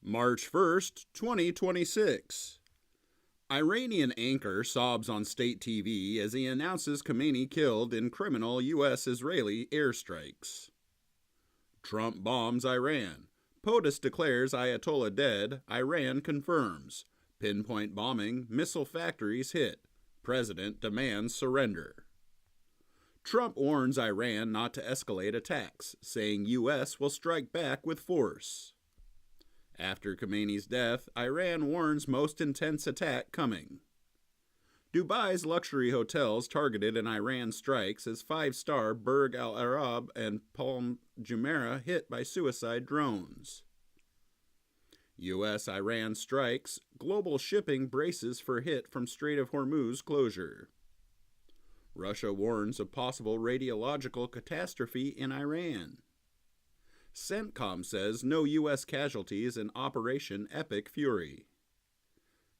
March 1st, 2026. Iranian anchor sobs on state TV as he announces Khamenei killed in criminal U.S.-Israeli airstrikes. Trump bombs Iran. POTUS declares Ayatollah dead. Iran confirms. Pinpoint bombing. Missile factories hit. President demands surrender. Trump warns Iran not to escalate attacks, saying U.S. will strike back with force. After Khamenei's death, Iran warns most intense attack coming. Dubai's luxury hotels targeted in Iran strikes as five-star Burj Al Arab and Palm Jumeirah hit by suicide drones. U.S.-Iran strikes, global shipping braces for hit from Strait of Hormuz closure. Russia warns of possible radiological catastrophe in Iran. CENTCOM says no U.S. casualties in Operation Epic Fury.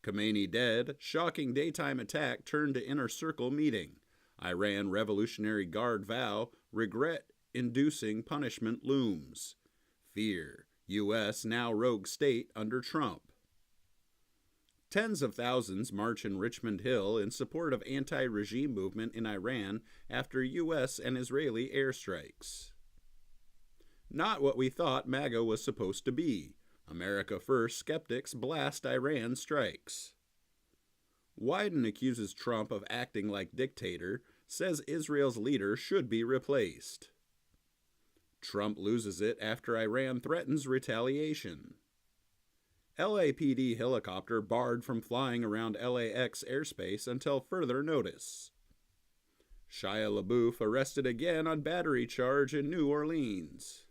Khamenei dead, shocking daytime attack turned to inner circle meeting. Iran Revolutionary Guard vow, regret-inducing punishment looms. Fear, U.S. now rogue state under Trump. Tens of thousands march in Richmond Hill in support of anti-regime movement in Iran after U.S. and Israeli airstrikes. Not what we thought MAGA was supposed to be. America First skeptics blast Iran strikes. Wyden accuses Trump of acting like dictator, says Israel's leader should be replaced. Trump loses it after Iran threatens retaliation. LAPD helicopter barred from flying around LAX airspace until further notice. Shia LaBeouf arrested again on battery charge in New Orleans.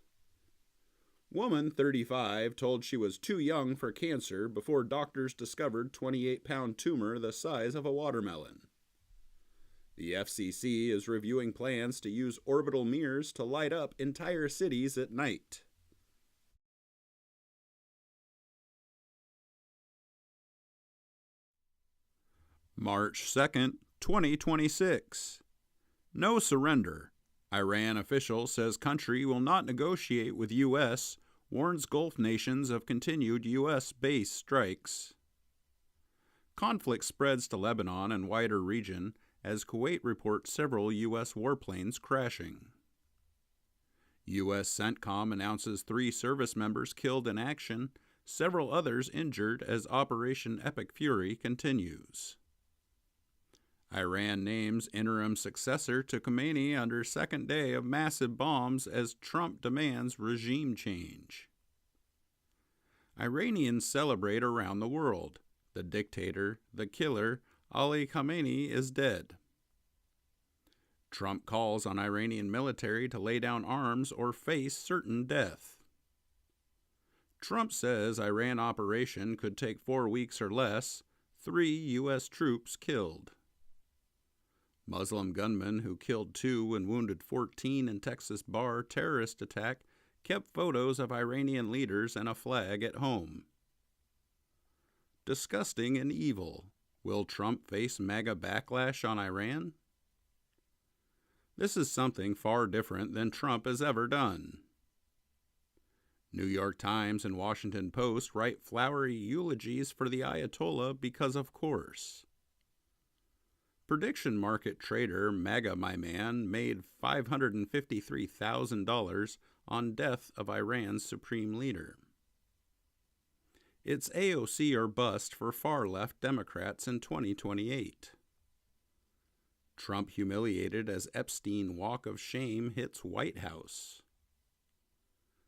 Woman 35 told she was too young for cancer before doctors discovered 28-pound tumor the size of a watermelon. The FCC is reviewing plans to use orbital mirrors to light up entire cities at night. March 2nd, 2026. No surrender. Iran official says country will not negotiate with U.S., warns Gulf nations of continued U.S. base strikes. Conflict spreads to Lebanon and wider region as Kuwait reports several U.S. warplanes crashing. U.S. CENTCOM announces 3 service members killed in action, several others injured as Operation Epic Fury continues. Iran names interim successor to Khamenei under second day of massive bombs as Trump demands regime change. Iranians celebrate around the world. The dictator, the killer, Ali Khamenei is dead. Trump calls on Iranian military to lay down arms or face certain death. Trump says Iran operation could take 4 weeks or less, 3 U.S. troops killed. Muslim gunman who killed 2 and wounded 14 in Texas bar terrorist attack kept photos of Iranian leaders and a flag at home. Disgusting and evil. Will Trump face MAGA backlash on Iran? This is something far different than Trump has ever done. New York Times and Washington Post write flowery eulogies for the Ayatollah because of course. Prediction market trader MAGA My Man made $553,000 on death of Iran's supreme leader. It's AOC or bust for far-left Democrats in 2028. Trump humiliated as Epstein walk of shame hits White House.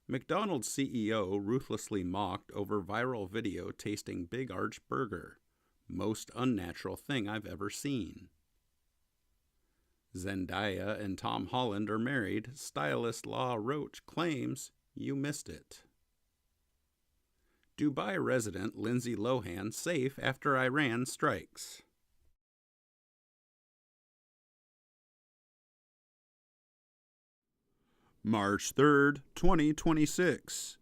McDonald's CEO ruthlessly mocked over viral video tasting Big Arch Burger. Most unnatural thing I've ever seen. Zendaya and Tom Holland are married. Stylist Law Roach claims you missed it. Dubai resident Lindsay Lohan safe after Iran strikes. March 3rd, 2026.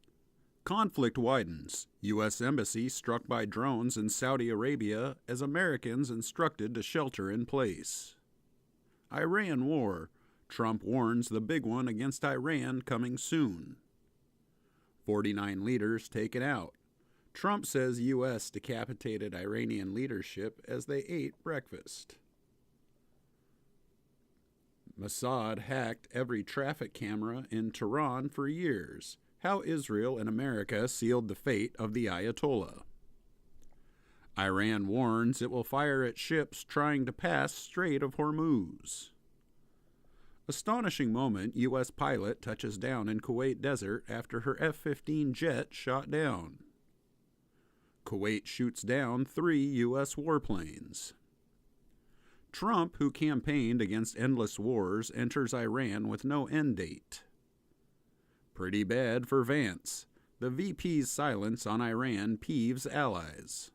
Conflict widens. U.S. Embassy struck by drones in Saudi Arabia as Americans instructed to shelter in place. Iran war. Trump warns the big one against Iran coming soon. 49 leaders taken out. Trump says U.S. decapitated Iranian leadership as they ate breakfast. Mossad hacked every traffic camera in Tehran for years. How Israel and America sealed the fate of the Ayatollah. Iran warns it will fire at ships trying to pass Strait of Hormuz. Astonishing moment, U.S. pilot touches down in Kuwait desert after her F-15 jet shot down. Kuwait shoots down 3 U.S. warplanes. Trump, who campaigned against endless wars, enters Iran with no end date. Pretty bad for Vance. The VP's silence on Iran peeves allies.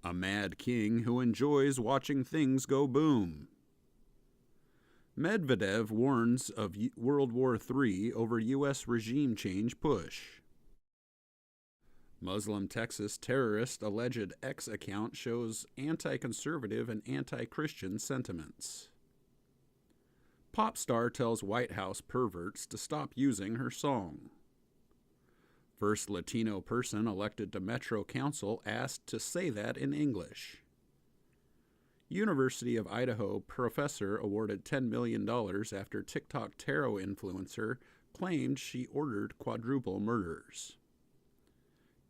A mad king who enjoys watching things go boom. Medvedev warns of World War III over U.S. regime change push. Muslim Texas terrorist alleged X account shows anti-conservative and anti-Christian sentiments. Pop star tells White House perverts to stop using her song. First Latino person elected to Metro Council asked to say that in English. University of Idaho professor awarded $10 million after TikTok tarot influencer claimed she ordered quadruple murders.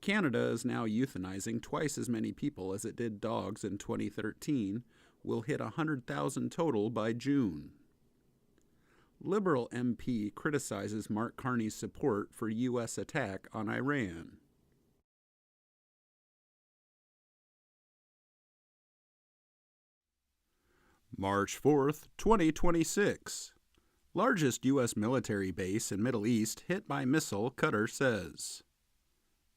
Canada is now euthanizing twice as many people as it did dogs in 2013, will hit 100,000 total by June. Liberal MP criticizes Mark Carney's support for U.S. attack on Iran. March 4th, 2026. Largest U.S. military base in Middle East hit by missile, Qatar says.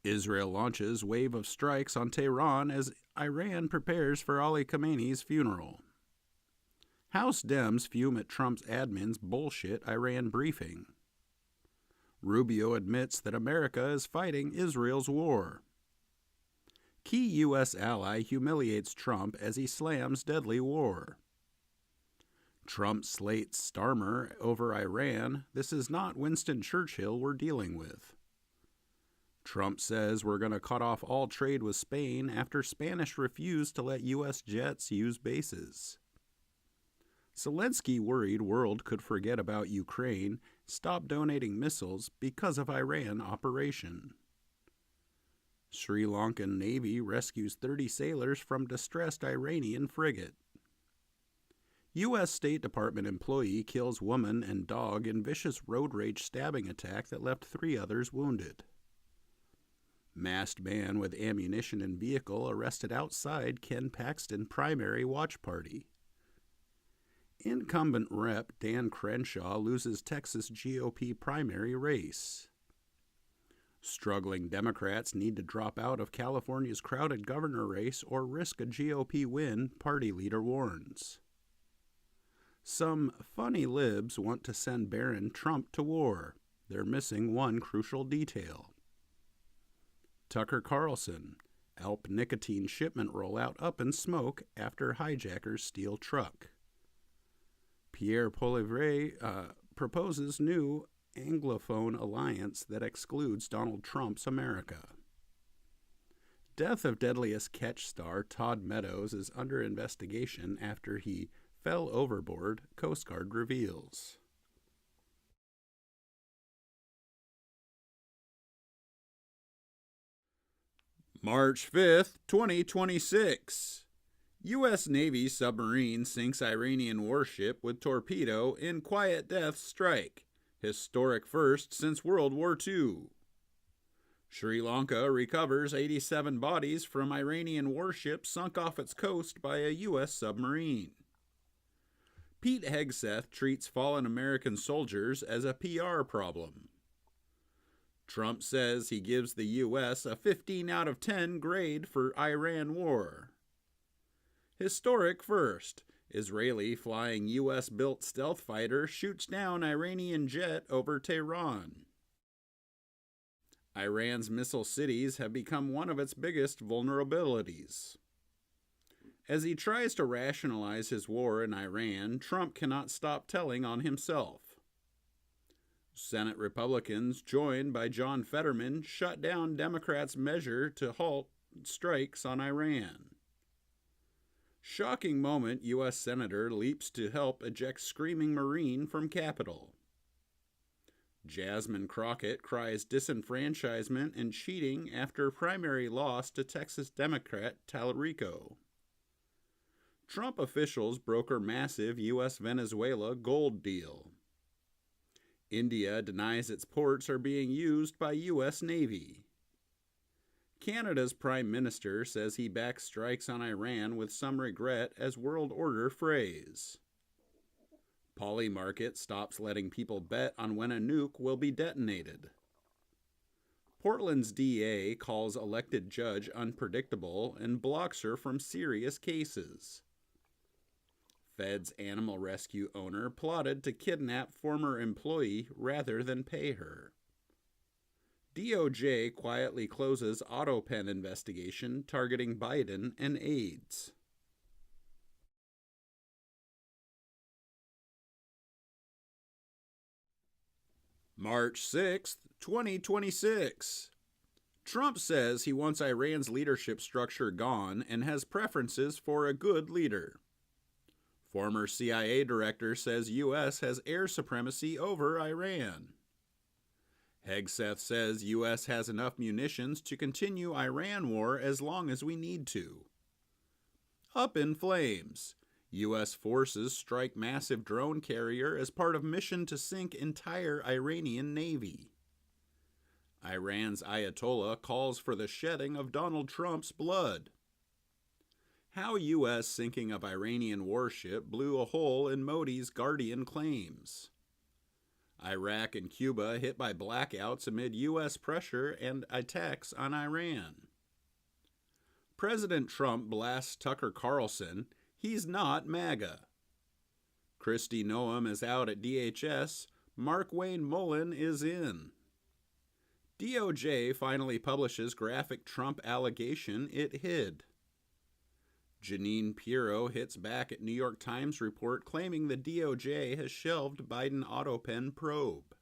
Israel launches wave of strikes on Tehran as Iran prepares for Ali Khamenei's funeral. House Dems fume at Trump's admin's bullshit Iran briefing. Rubio admits that America is fighting Israel's war. Key U.S. ally humiliates Trump as he slams deadly war. Trump slates Starmer over Iran. This is not Winston Churchill we're dealing with. Trump says we're going to cut off all trade with Spain after Spanish refused to let U.S. jets use bases. Zelensky worried world could forget about Ukraine, stop donating missiles because of Iran operation. Sri Lankan Navy rescues 30 sailors from distressed Iranian frigate. U.S. State Department employee kills woman and dog in vicious road rage stabbing attack that left 3 others wounded. Masked man with ammunition and vehicle arrested outside Ken Paxton primary watch party. Incumbent Rep. Dan Crenshaw loses Texas GOP primary race. Struggling Democrats need to drop out of California's crowded governor race or risk a GOP win, party leader warns. Some funny libs want to send Barron Trump to war. They're missing one crucial detail. Tucker Carlson, Alp nicotine shipment rollout up in smoke after hijackers steal truck. Pierre Poilievre proposes new Anglophone alliance that excludes Donald Trump's America. Death of Deadliest Catch star Todd Meadows is under investigation after he fell overboard, Coast Guard reveals. March 5th, 2026. U.S. Navy submarine sinks Iranian warship with torpedo in quiet death strike. Historic first since World War II. Sri Lanka recovers 87 bodies from Iranian warship sunk off its coast by a U.S. submarine. Pete Hegseth treats fallen American soldiers as a PR problem. Trump says he gives the U.S. a 15 out of 10 grade for Iran war. Historic first. Israeli flying U.S.-built stealth fighter shoots down Iranian jet over Tehran. Iran's missile cities have become one of its biggest vulnerabilities. As he tries to rationalize his war in Iran, Trump cannot stop telling on himself. Senate Republicans, joined by John Fetterman, shut down Democrats' measure to halt strikes on Iran. Shocking moment, U.S. Senator leaps to help eject screaming Marine from Capitol. Jasmine Crockett cries disenfranchisement and cheating after primary loss to Texas Democrat Tallarico. Trump officials broker massive U.S.-Venezuela gold deal. India denies its ports are being used by U.S. Navy. Canada's Prime Minister says he backs strikes on Iran with some regret as world order phrase. Polymarket stops letting people bet on when a nuke will be detonated. Portland's DA calls elected judge unpredictable and blocks her from serious cases. Fed's animal rescue owner plotted to kidnap former employee rather than pay her. DOJ quietly closes AutoPen investigation targeting Biden and AIDS. March 6, 2026. Trump says he wants Iran's leadership structure gone and has preferences for a good leader. Former CIA director says U.S. has air supremacy over Iran. Hegseth says U.S. has enough munitions to continue Iran war as long as we need to. Up in flames. U.S. forces strike massive drone carrier as part of mission to sink entire Iranian navy. Iran's Ayatollah calls for the shedding of Donald Trump's blood. How U.S. sinking of Iranian warship blew a hole in Modi's Guardian claims. Iraq and Cuba hit by blackouts amid U.S. pressure and attacks on Iran. President Trump blasts Tucker Carlson. He's not MAGA. Kristi Noem is out at DHS. Mark Wayne Mullen is in. DOJ finally publishes graphic Trump allegation it hid. Jeanine Pirro hits back at New York Times report claiming the DOJ has shelved Biden AutoPen probe.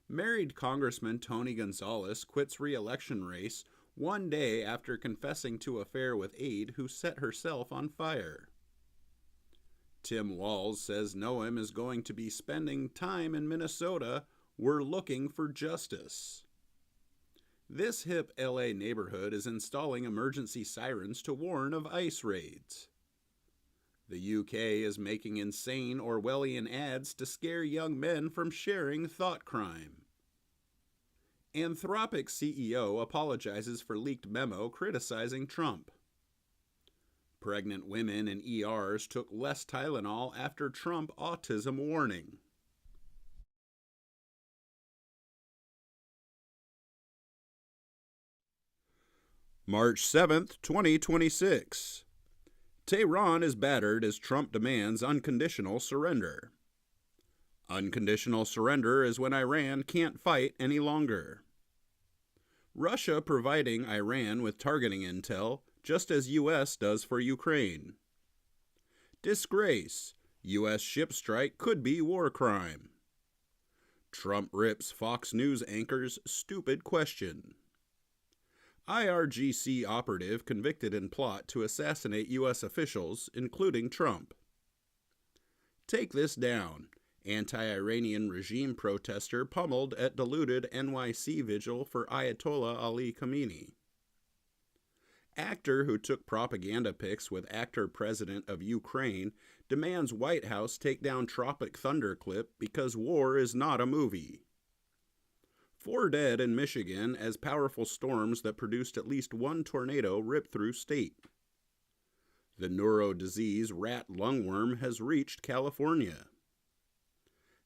Married Congressman Tony Gonzalez quits re-election race one day after confessing to affair with aide who set herself on fire. Tim Walz says Noem is going to be spending time in Minnesota. We're looking for justice. This hip LA neighborhood is installing emergency sirens to warn of ICE raids. The UK is making insane Orwellian ads to scare young men from sharing thought crime. Anthropic CEO apologizes for leaked memo criticizing Trump. Pregnant women in ERs took less Tylenol after Trump autism warning. March 7th, 2026. Tehran is battered as Trump demands unconditional surrender. Unconditional surrender is when Iran can't fight any longer. Russia providing Iran with targeting intel, just as U.S. does for Ukraine. Disgrace. U.S. ship strike could be war crime. Trump rips Fox News anchor's stupid question. IRGC operative convicted in plot to assassinate U.S. officials, including Trump. Take this down. Anti-Iranian regime protester pummeled at deluded NYC vigil for Ayatollah Ali Khamenei. Actor who took propaganda pics with actor-president of Ukraine demands White House take down Tropic Thunder clip because war is not a movie. 4 dead in Michigan as powerful storms that produced at least one tornado ripped through state. The neuro-disease rat lungworm has reached California.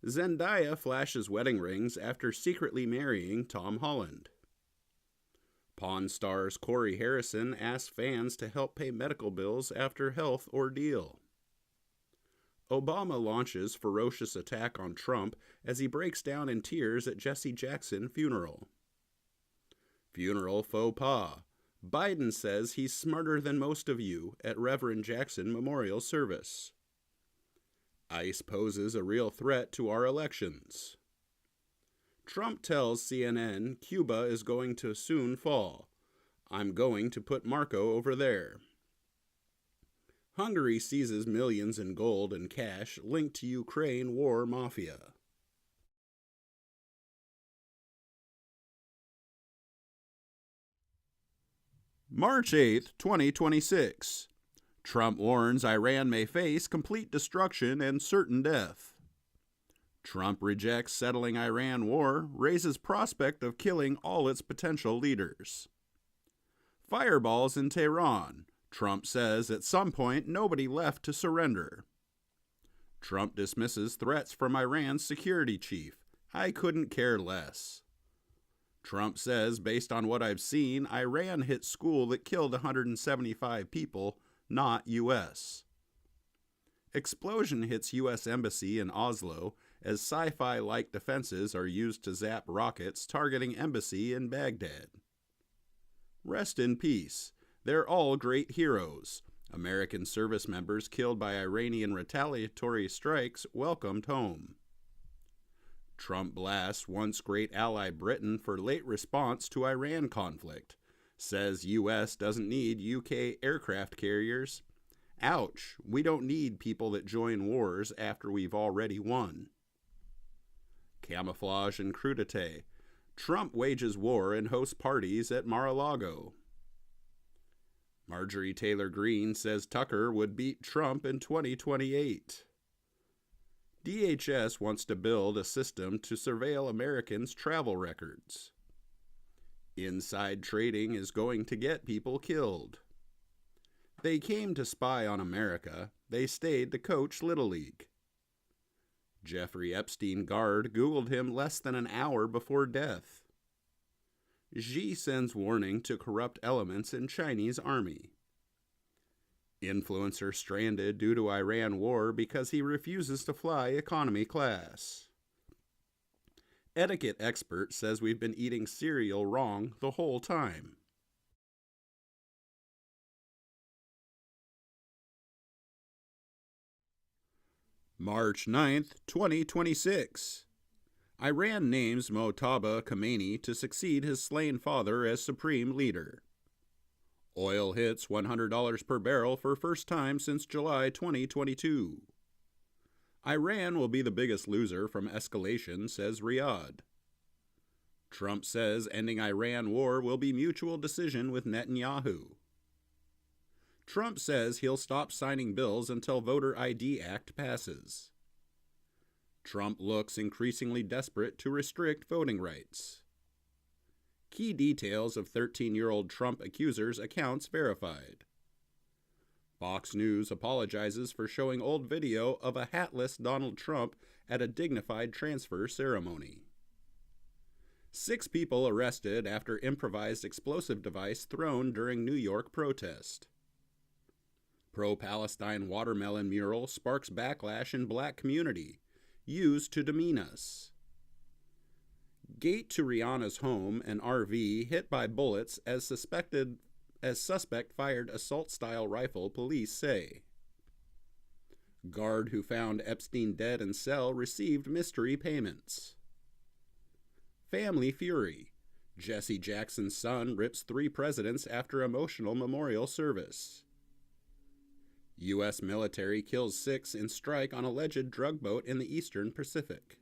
Zendaya flashes wedding rings after secretly marrying Tom Holland. Pawn Stars Corey Harrison asks fans to help pay medical bills after health ordeal. Obama launches ferocious attack on Trump as he breaks down in tears at Jesse Jackson funeral. Funeral faux pas. Biden says he's smarter than most of you at Reverend Jackson memorial service. ICE poses a real threat to our elections. Trump tells CNN Cuba is going to soon fall. I'm going to put Marco over there. Hungary seizes millions in gold and cash linked to Ukraine war mafia. March 8, 2026. Trump warns Iran may face complete destruction and certain death. Trump rejects settling Iran war, raises prospect of killing all its potential leaders. Fireballs in Tehran. Trump says at some point nobody left to surrender. Trump dismisses threats from Iran's security chief. I couldn't care less. Trump says, based on what I've seen, Iran hit school that killed 175 people, not U.S. Explosion hits U.S. Embassy in Oslo as sci-fi-like defenses are used to zap rockets targeting embassy in Baghdad. Rest in peace. They're all great heroes. American service members killed by Iranian retaliatory strikes welcomed home. Trump blasts once great ally Britain for late response to Iran conflict. Says U.S. doesn't need UK aircraft carriers. Ouch, we don't need people that join wars after we've already won. Camouflage and crudité. Trump wages war and hosts parties at Mar-a-Lago. Marjorie Taylor Greene says Tucker would beat Trump in 2028. DHS wants to build a system to surveil Americans' travel records. Inside trading is going to get people killed. They came to spy on America. They stayed to coach Little League. Jeffrey Epstein guard Googled him less than an hour before death. Xi sends warning to corrupt elements in Chinese army. Influencer stranded due to Iran war because he refuses to fly economy class. Etiquette expert says we've been eating cereal wrong the whole time. March 9th, 2026. Iran names Mojtaba Khamenei to succeed his slain father as supreme leader. Oil hits $100 per barrel for first time since July 2022. Iran will be the biggest loser from escalation, says Riyadh. Trump says ending Iran war will be mutual decision with Netanyahu. Trump says he'll stop signing bills until Voter ID Act passes. Trump looks increasingly desperate to restrict voting rights. Key details of 13-year-old Trump accuser's accounts verified. Fox News apologizes for showing old video of a hatless Donald Trump at a dignified transfer ceremony. 6 people arrested after improvised explosive device thrown during New York protest. Pro-Palestine watermelon mural sparks backlash in black community, used to demean us. Gate to Rihanna's home and RV hit by bullets as suspect fired assault-style rifle, police say. Guard who found Epstein dead in cell received mystery payments. Family fury. Jesse Jackson's son rips 3 presidents after emotional memorial service. U.S. military kills 6 in strike on alleged drug boat in the Eastern Pacific.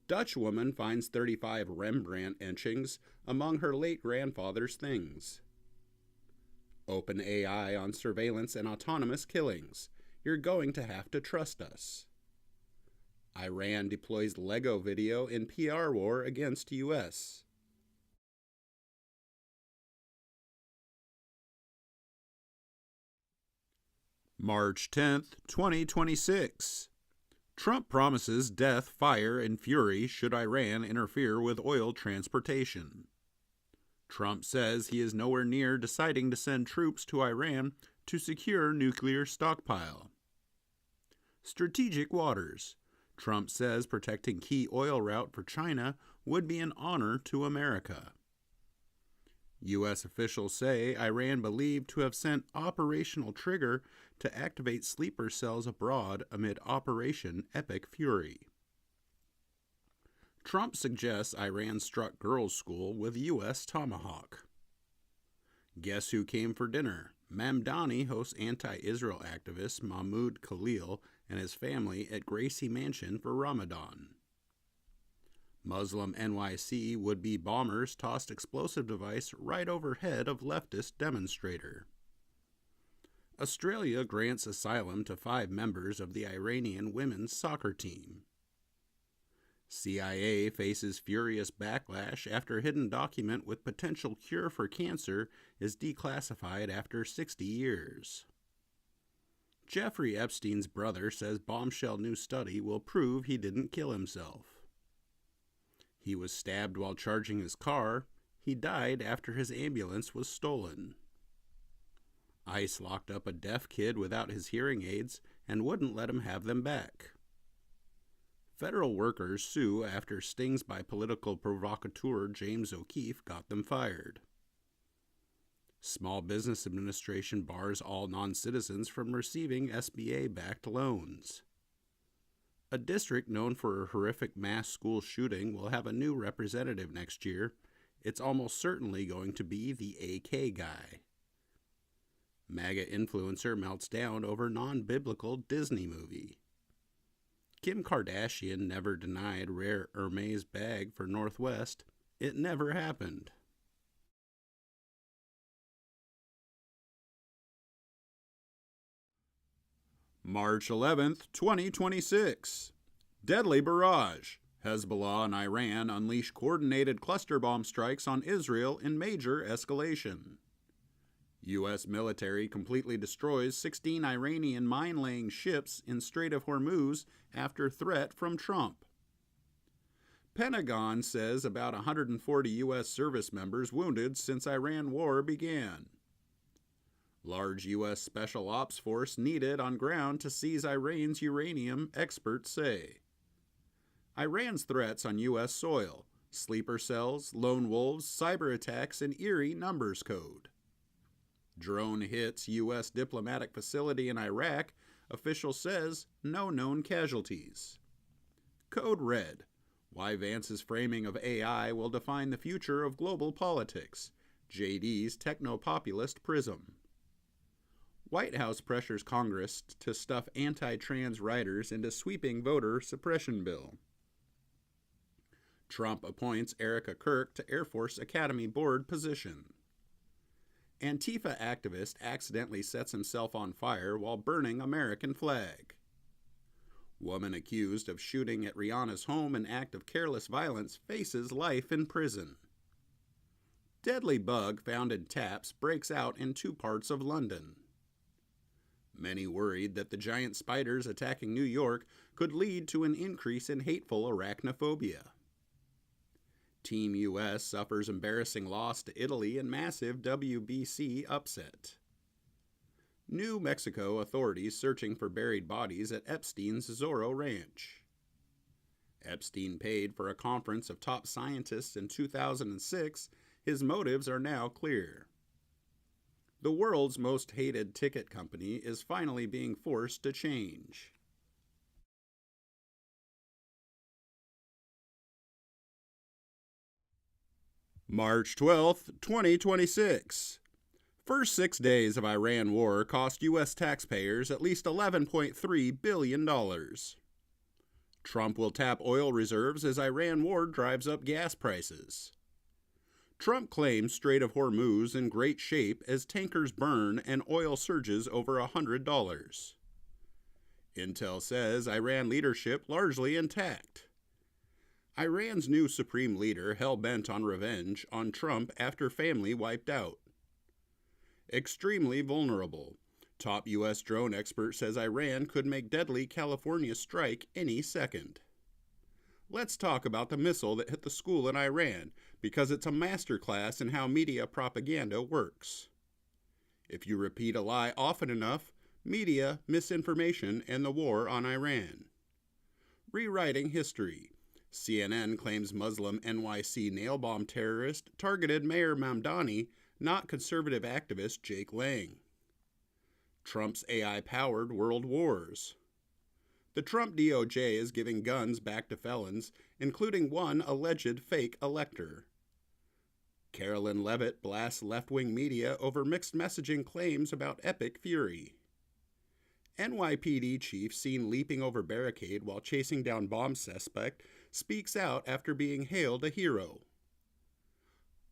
Dutch woman finds 35 Rembrandt etchings among her late grandfather's things. OpenAI on surveillance and autonomous killings. You're going to have to trust us. Iran deploys Lego video in PR war against U.S. March 10th, 2026. Trump promises death, fire, and fury should Iran interfere with oil transportation. Trump says he is nowhere near deciding to send troops to Iran to secure nuclear stockpile. Strategic waters. Trump says protecting key oil route for China would be an honor to America. U.S. officials say Iran believed to have sent Operational Trigger to activate sleeper cells abroad amid Operation Epic Fury. Trump suggests Iran struck girls' school with U.S. tomahawk. Guess who came for dinner? Mamdani hosts anti-Israel activist Mahmoud Khalil and his family at Gracie Mansion for Ramadan. Muslim NYC would-be bombers tossed explosive device right overhead of leftist demonstrator. Australia grants asylum to 5 members of the Iranian women's soccer team. CIA faces furious backlash after hidden document with potential cure for cancer is declassified after 60 years. Jeffrey Epstein's brother says bombshell new study will prove he didn't kill himself. He was stabbed while charging his car. He died after his ambulance was stolen. ICE locked up a deaf kid without his hearing aids and wouldn't let him have them back. Federal workers sue after stings by political provocateur James O'Keefe got them fired. Small Business Administration bars all non-citizens from receiving SBA-backed loans. A district known for a horrific mass school shooting will have a new representative next year. It's almost certainly going to be the AK guy. MAGA influencer melts down over non-biblical Disney movie. Kim Kardashian never denied rare Hermes bag for Northwest. It never happened. March 11th, 2026. Deadly barrage. Hezbollah and Iran unleash coordinated cluster bomb strikes on Israel in major escalation. U.S. military completely destroys 16 Iranian mine-laying ships in Strait of Hormuz after threat from Trump. Pentagon says about 140 U.S. service members wounded since Iran war began. Large U.S. Special Ops force needed on ground to seize Iran's uranium, experts say. Iran's threats on U.S. soil, sleeper cells, lone wolves, cyber attacks, and eerie numbers code. Drone hits U.S. diplomatic facility in Iraq, official says no known casualties. Code Red, why Vance's framing of AI will define the future of global politics, JD's techno-populist prism. White House pressures Congress to stuff anti-trans writers into sweeping voter suppression bill. Trump appoints Erica Kirk to Air Force Academy Board position. Antifa activist accidentally sets himself on fire while burning American flag. Woman accused of shooting at Rihanna's home in act of careless violence faces life in prison. Deadly bug found in taps breaks out in 2 parts of London. Many worried that the giant spiders attacking New York could lead to an increase in hateful arachnophobia. Team U.S. suffers embarrassing loss to Italy in massive WBC upset. New Mexico authorities searching for buried bodies at Epstein's Zorro Ranch. Epstein paid for a conference of top scientists in 2006. His motives are now clear. The world's most hated ticket company is finally being forced to change. March 12th, 2026. First 6 days of Iran war cost U.S. taxpayers at least $11.3 billion. Trump will tap oil reserves as Iran war drives up gas prices. Trump claims Strait of Hormuz in great shape as tankers burn and oil surges over $100. Intel says Iran leadership largely intact. Iran's new supreme leader hell-bent on revenge on Trump after family wiped out. Extremely vulnerable. Top U.S. drone expert says Iran could make deadly California strike any second. Let's talk about the missile that hit the school in Iran, because it's a masterclass in how media propaganda works. If you repeat a lie often enough, media, misinformation, and the war on Iran. Rewriting history. CNN claims Muslim NYC nail bomb terrorist targeted Mayor Mamdani, not conservative activist Jake Lang. Trump's AI-powered world wars. The Trump DOJ is giving guns back to felons, including one alleged fake elector. Carolyn Levitt blasts left-wing media over mixed messaging claims about epic fury. NYPD chief seen leaping over barricade while chasing down bomb suspect speaks out after being hailed a hero.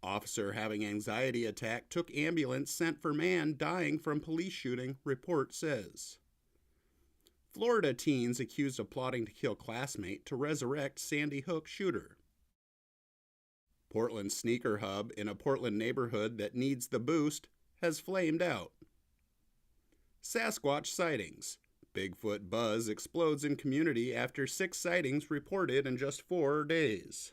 Officer having anxiety attack took ambulance sent for man dying from police shooting, report says. Florida teens accused of plotting to kill classmate to resurrect Sandy Hook shooter. Portland sneaker hub in a Portland neighborhood that needs the boost has flamed out. Sasquatch sightings. Bigfoot buzz explodes in community after 6 sightings reported in just 4 days.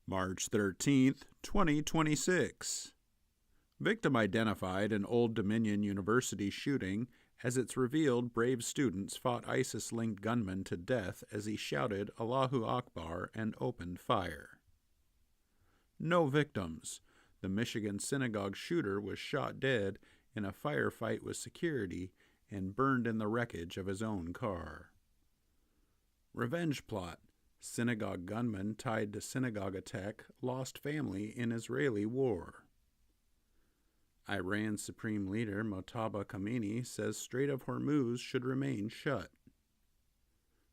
March 13th, 2026. Victim identified in Old Dominion University shooting as it's revealed brave students fought ISIS-linked gunmen to death as he shouted Allahu Akbar and opened fire. No victims. The Michigan synagogue shooter was shot dead in a firefight with security and burned in the wreckage of his own car. Revenge plot. Synagogue gunman tied to synagogue attack lost family in Israeli war. Iran's Supreme Leader Mojtaba Khamenei says Strait of Hormuz should remain shut.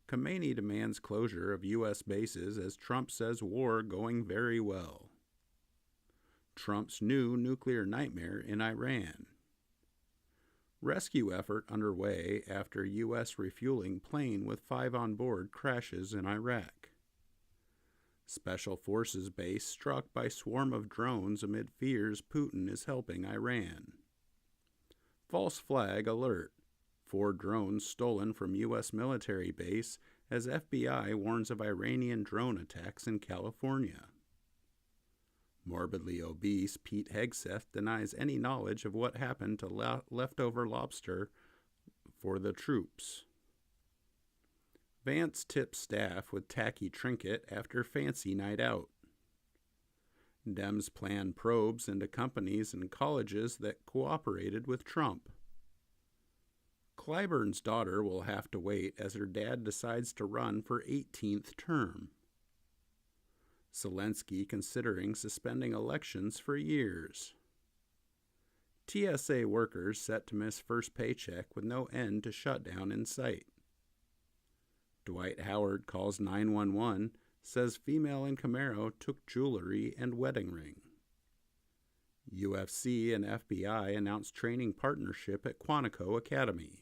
Khamenei demands closure of U.S. bases as Trump says war going very well. Trump's new nuclear nightmare in Iran. Rescue effort underway after U.S. refueling plane with 5 on board crashes in Iraq. Special Forces base struck by swarm of drones amid fears Putin is helping Iran. False flag alert. 4 drones stolen from U.S. military base as FBI warns of Iranian drone attacks in California. Morbidly obese Pete Hegseth denies any knowledge of what happened to leftover lobster for the troops. Vance tips staff with tacky trinket after fancy night out. Dems plan probes into companies and colleges that cooperated with Trump. Clyburn's daughter will have to wait as her dad decides to run for 18th term. Zelensky considering suspending elections for years. TSA workers set to miss first paycheck with no end to shutdown in sight. Dwight Howard calls 911, says female in Camaro took jewelry and wedding ring. UFC and FBI announce training partnership at Quantico Academy.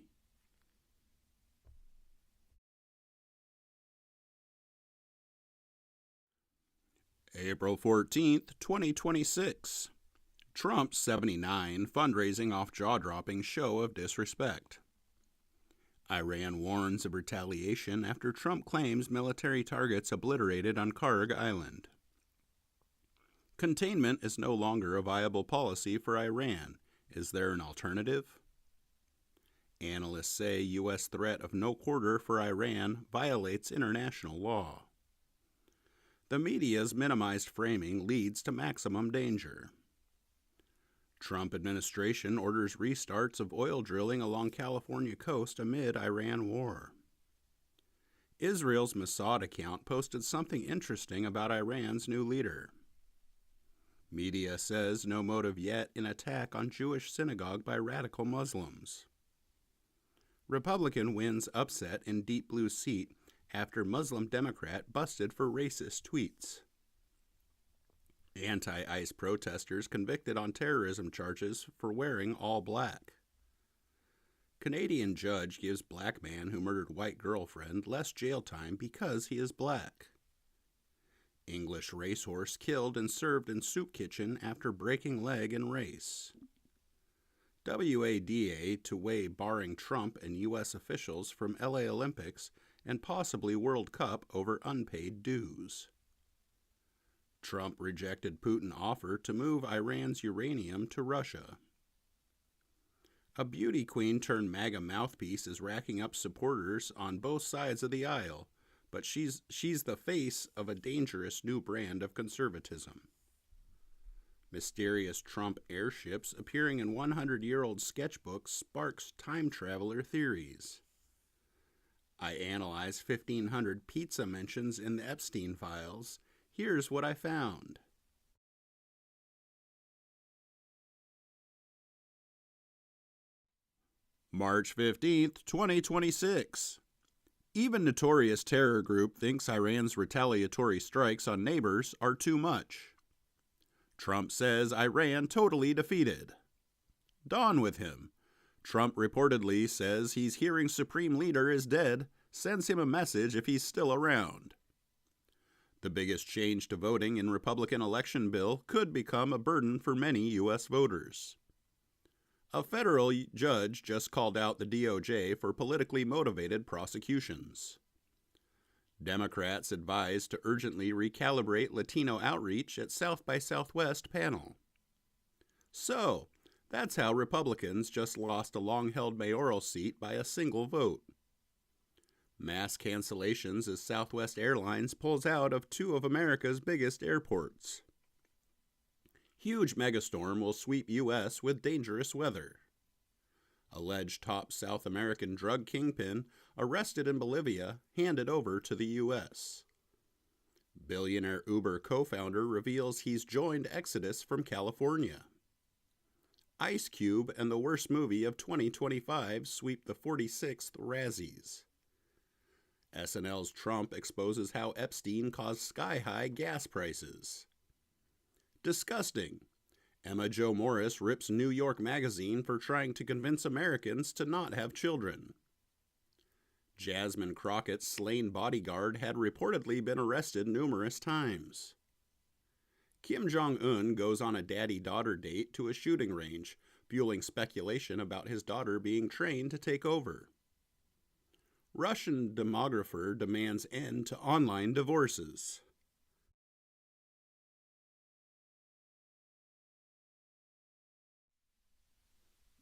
April 14th, 2026. Trump's 79 fundraising off jaw-dropping show of disrespect. Iran warns of retaliation after Trump claims military targets obliterated on Karg Island. Containment is no longer a viable policy for Iran. Is there an alternative? Analysts say U.S. threat of no quarter for Iran violates international law. The media's minimized framing leads to maximum danger. Trump administration orders restarts of oil drilling along California coast amid Iran war. Israel's Mossad account posted something interesting about Iran's new leader. Media says no motive yet in attack on Jewish synagogue by radical Muslims. Republican wins upset in Deep Blue seat after Muslim Democrat busted for racist tweets. Anti-ICE protesters convicted on terrorism charges for wearing all black. Canadian judge gives black man who murdered white girlfriend less jail time because he is black. English racehorse killed and served in soup kitchen after breaking leg in race. WADA to weigh barring Trump and U.S. officials from LA Olympics and possibly World Cup over unpaid dues. Trump rejected Putin offer to move Iran's uranium to Russia. A beauty queen turned MAGA mouthpiece is racking up supporters on both sides of the aisle, but she's the face of a dangerous new brand of conservatism. Mysterious Trump airships appearing in 100-year-old sketchbook sparks time traveler theories. I analyzed 1,500 pizza mentions in the Epstein files. Here's what I found. March 15th, 2026. Even notorious terror group thinks Iran's retaliatory strikes on neighbors are too much. Trump says Iran totally defeated. Dawn with him. Trump reportedly says he's hearing Supreme Leader is dead, sends him a message if he's still around. The biggest change to voting in Republican election bill could become a burden for many U.S. voters. A federal judge just called out the DOJ for politically motivated prosecutions. Democrats advised to urgently recalibrate Latino outreach at South by Southwest panel. So, that's how Republicans just lost a long-held mayoral seat by a single vote. Mass cancellations as Southwest Airlines pulls out of two of America's biggest airports. Huge megastorm will sweep U.S. with dangerous weather. Alleged top South American drug kingpin arrested in Bolivia, handed over to the U.S. Billionaire Uber co-founder reveals he's joined Exodus from California. Ice Cube and the worst movie of 2025 sweep the 46th Razzies. SNL's Trump exposes how Epstein caused sky-high gas prices. Disgusting. Emma Jo Morris rips New York Magazine for trying to convince Americans to not have children. Jasmine Crockett's slain bodyguard had reportedly been arrested numerous times. Kim Jong-un goes on a daddy-daughter date to a shooting range, fueling speculation about his daughter being trained to take over. Russian demographer demands end to online divorces.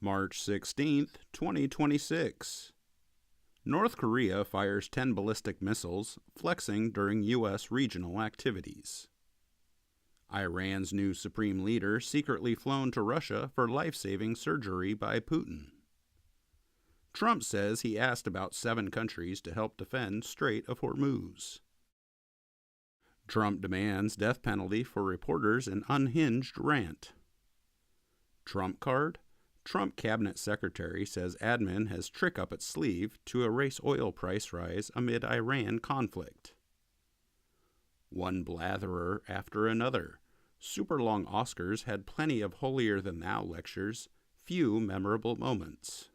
March 16th, 2026. North Korea fires 10 ballistic missiles, flexing during U.S. regional activities. Iran's new supreme leader secretly flown to Russia for life-saving surgery by Putin. Trump says he asked about 7 countries to help defend Strait of Hormuz. Trump demands death penalty for reporters in unhinged rant. Trump card? Trump cabinet secretary says admin has trick up its sleeve to erase oil price rise amid Iran conflict. One blatherer after another. Super long Oscars had plenty of holier-than-thou lectures, few memorable moments.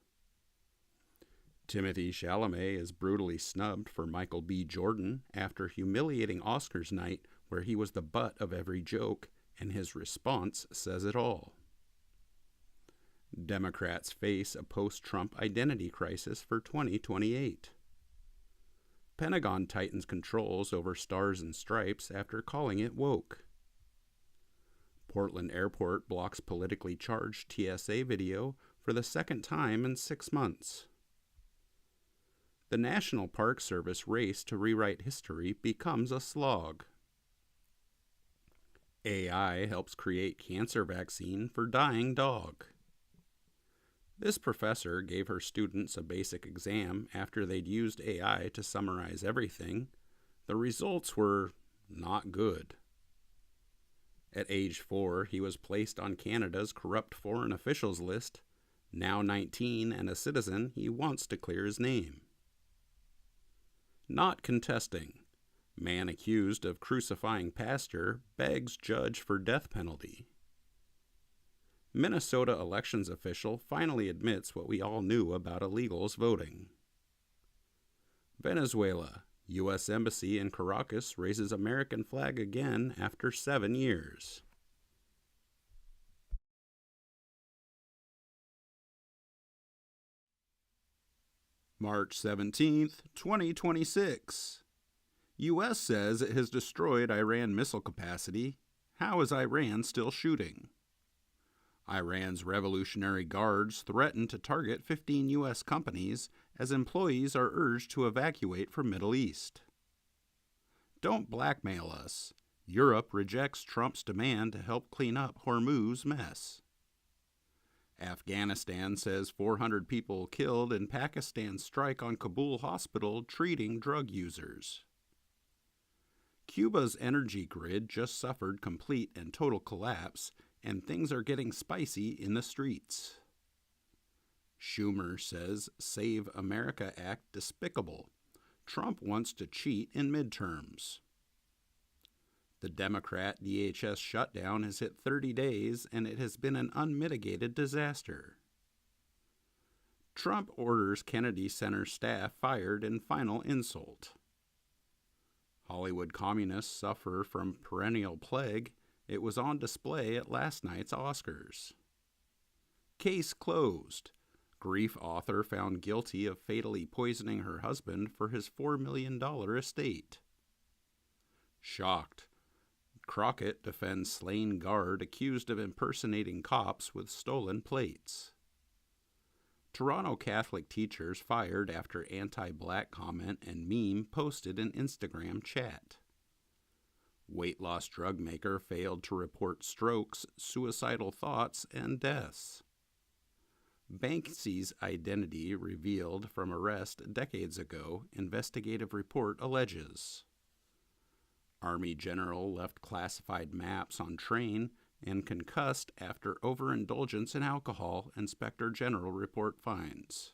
Timothée Chalamet is brutally snubbed for Michael B. Jordan after humiliating Oscars night where he was the butt of every joke, and his response says it all. Democrats face a post-Trump identity crisis for 2028. Pentagon tightens controls over Stars and Stripes after calling it woke. Portland Airport blocks politically charged TSA video for the second time in 6 months. The National Park Service race to rewrite history becomes a slog. AI helps create cancer vaccine for dying dog. This professor gave her students a basic exam after they'd used AI to summarize everything. The results were not good. At age 4, he was placed on Canada's corrupt foreign officials list. Now 19 and a citizen, he wants to clear his name. Not contesting. Man accused of crucifying pastor begs judge for death penalty. Minnesota elections official finally admits what we all knew about illegals voting. Venezuela, U.S. Embassy in Caracas raises American flag again after 7 years. March 17th, 2026. U.S. says it has destroyed Iran missile capacity. How is Iran still shooting? Iran's Revolutionary Guards threaten to target 15 U.S. companies as employees are urged to evacuate from Middle East. Don't blackmail us. Europe rejects Trump's demand to help clean up Hormuz mess. Afghanistan says 400 people killed in Pakistan's strike on Kabul hospital treating drug users. Cuba's energy grid just suffered complete and total collapse, and things are getting spicy in the streets. Schumer says Save America Act despicable. Trump wants to cheat in midterms. The Democrat DHS shutdown has hit 30 days, and it has been an unmitigated disaster. Trump orders Kennedy Center staff fired in final insult. Hollywood communists suffer from perennial plague. It was on display at last night's Oscars. Case closed. Grief author found guilty of fatally poisoning her husband for his $4 million estate. Shocked. Crockett defends slain guard accused of impersonating cops with stolen plates. Toronto Catholic teachers fired after anti-black comment and meme posted in Instagram chat. Weight loss drug maker failed to report strokes, suicidal thoughts, and deaths. Banksy's identity revealed from arrest decades ago, investigative report alleges. Army general left classified maps on train and concussed after overindulgence in alcohol, Inspector General report finds.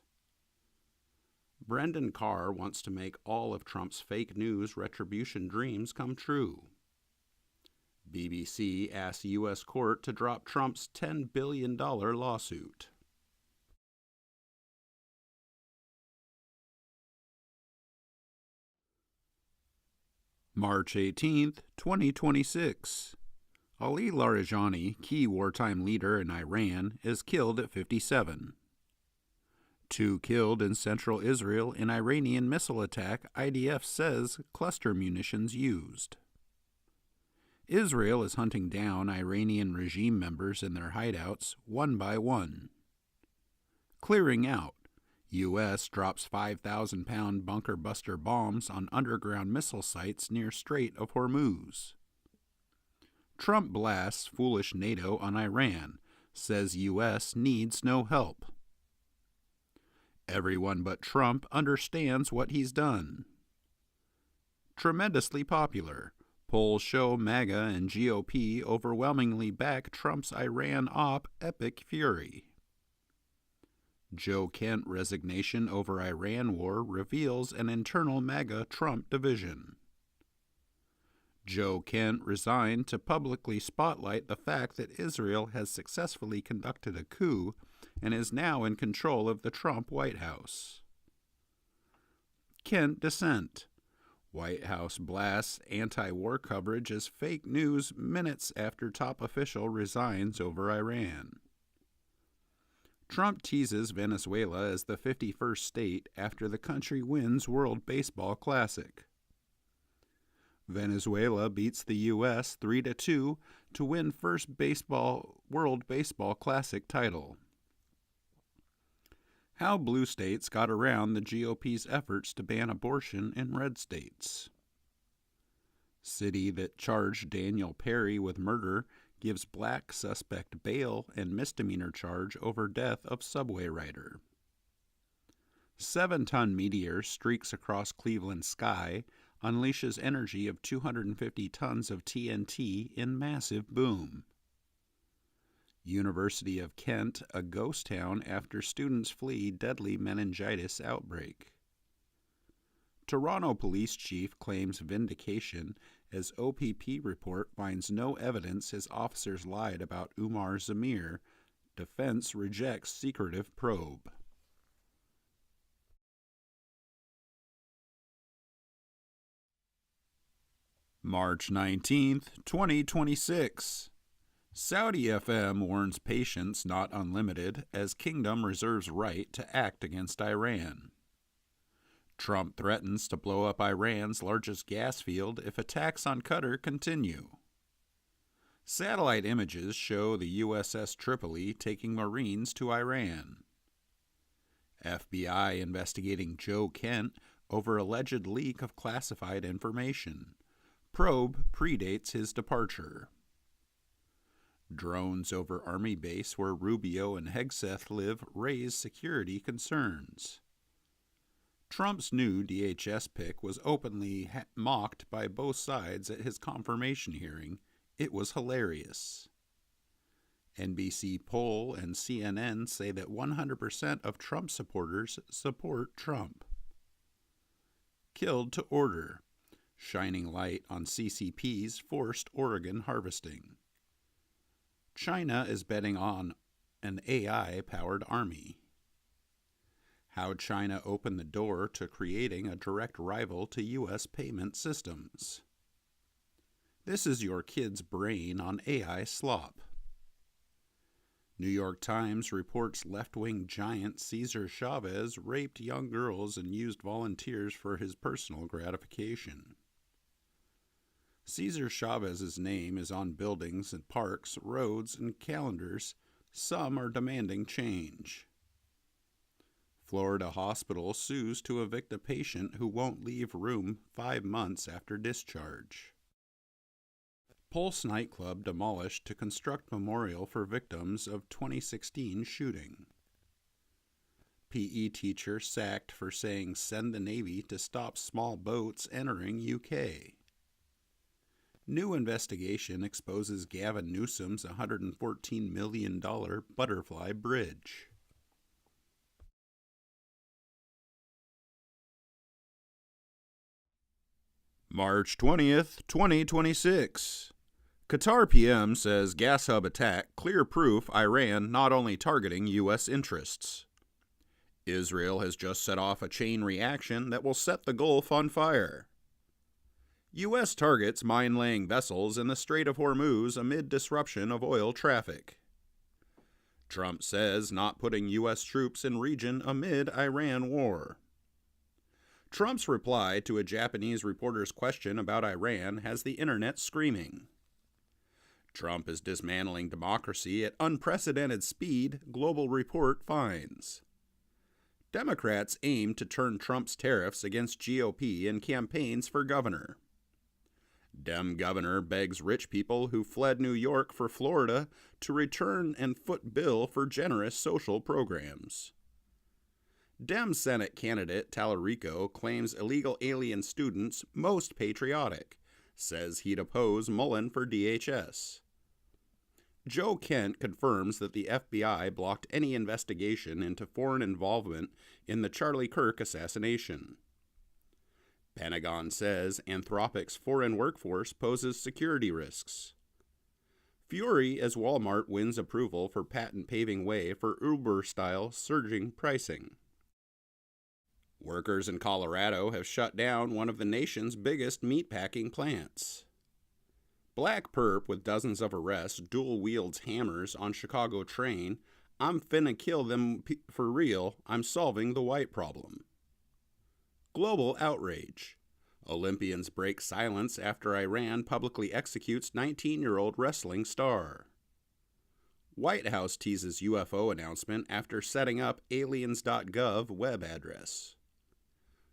Brendan Carr wants to make all of Trump's fake news retribution dreams come true. BBC asks U.S. court to drop Trump's $10 billion lawsuit. March 18, 2026. Ali Larijani, key wartime leader in Iran, is killed at 57. 2 killed in central Israel in Iranian missile attack, IDF says cluster munitions used. Israel is hunting down Iranian regime members in their hideouts one by one. Clearing out. U.S. drops 5,000-pound bunker buster bombs on underground missile sites near Strait of Hormuz. Trump blasts foolish NATO on Iran, says U.S. needs no help. Everyone but Trump understands what he's done. Tremendously popular. Polls show MAGA and GOP overwhelmingly back Trump's Iran op epic fury. Joe Kent resignation over Iran war reveals an internal MAGA-Trump division. Joe Kent resigned to publicly spotlight the fact that Israel has successfully conducted a coup and is now in control of the Trump White House. Kent dissent. White House blasts anti-war coverage as fake news minutes after top official resigns over Iran. Trump teases Venezuela as the 51st state after the country wins World Baseball Classic. Venezuela beats the U.S. 3-2 to win first World Baseball Classic title. How blue states got around the GOP's efforts to ban abortion in red states. City that charged Daniel Perry with murder gives black suspect bail and misdemeanor charge over death of subway rider. 7-ton meteor streaks across Cleveland sky, unleashes energy of 250 tons of TNT in massive boom. University of Kent, a ghost town after students flee deadly meningitis outbreak. Toronto police chief claims vindication as OPP report finds no evidence his officers lied about Umar Zamir. Defense rejects secretive probe. March 19th, 2026. Saudi FM warns patience not unlimited as kingdom reserves right to act against Iran. Trump threatens to blow up Iran's largest gas field if attacks on Qatar continue. Satellite images show the USS Tripoli taking Marines to Iran. FBI investigating Joe Kent over alleged leak of classified information. Probe predates his departure. Drones over Army base where Rubio and Hegseth live raise security concerns. Trump's new DHS pick was openly mocked by both sides at his confirmation hearing. It was hilarious. NBC poll and CNN say that 100% of Trump supporters support Trump. Killed to order, shining light on CCP's forced Oregon harvesting. China is betting on an AI-powered army. How China opened the door to creating a direct rival to U.S. payment systems. This is your kid's brain on AI slop. New York Times reports left-wing giant Cesar Chavez raped young girls and used volunteers for his personal gratification. Cesar Chavez's name is on buildings and parks, roads, and calendars. Some are demanding change. Florida hospital sues to evict a patient who won't leave room 5 months after discharge. Pulse nightclub demolished to construct memorial for victims of 2016 shooting. PE teacher sacked for saying send the Navy to stop small boats entering UK. New investigation exposes Gavin Newsom's $114 million butterfly bridge. March 20th, 2026. Qatar PM says gas hub attack clear proof Iran not only targeting U.S. interests. Israel has just set off a chain reaction that will set the Gulf on fire. U.S. targets mine-laying vessels in the Strait of Hormuz amid disruption of oil traffic. Trump says not putting U.S. troops in region amid Iran war. Trump's reply to a Japanese reporter's question about Iran has the internet screaming. Trump is dismantling democracy at unprecedented speed, Global Report finds. Democrats aim to turn Trump's tariffs against GOP in campaigns for governor. Dem governor begs rich people who fled New York for Florida to return and foot bill for generous social programs. Dem Senate candidate Tallarico claims illegal alien students most patriotic, says he'd oppose Mullen for DHS. Joe Kent confirms that the FBI blocked any investigation into foreign involvement in the Charlie Kirk assassination. Pentagon says Anthropic's foreign workforce poses security risks. Fury as Walmart wins approval for patent paving way for Uber-style surging pricing. Workers in Colorado have shut down one of the nation's biggest meatpacking plants. Black perp with dozens of arrests dual wields hammers on Chicago train. I'm finna kill them for real. I'm solving the white problem. Global outrage. Olympians break silence after Iran publicly executes 19-year-old wrestling star. White House teases UFO announcement after setting up aliens.gov web address.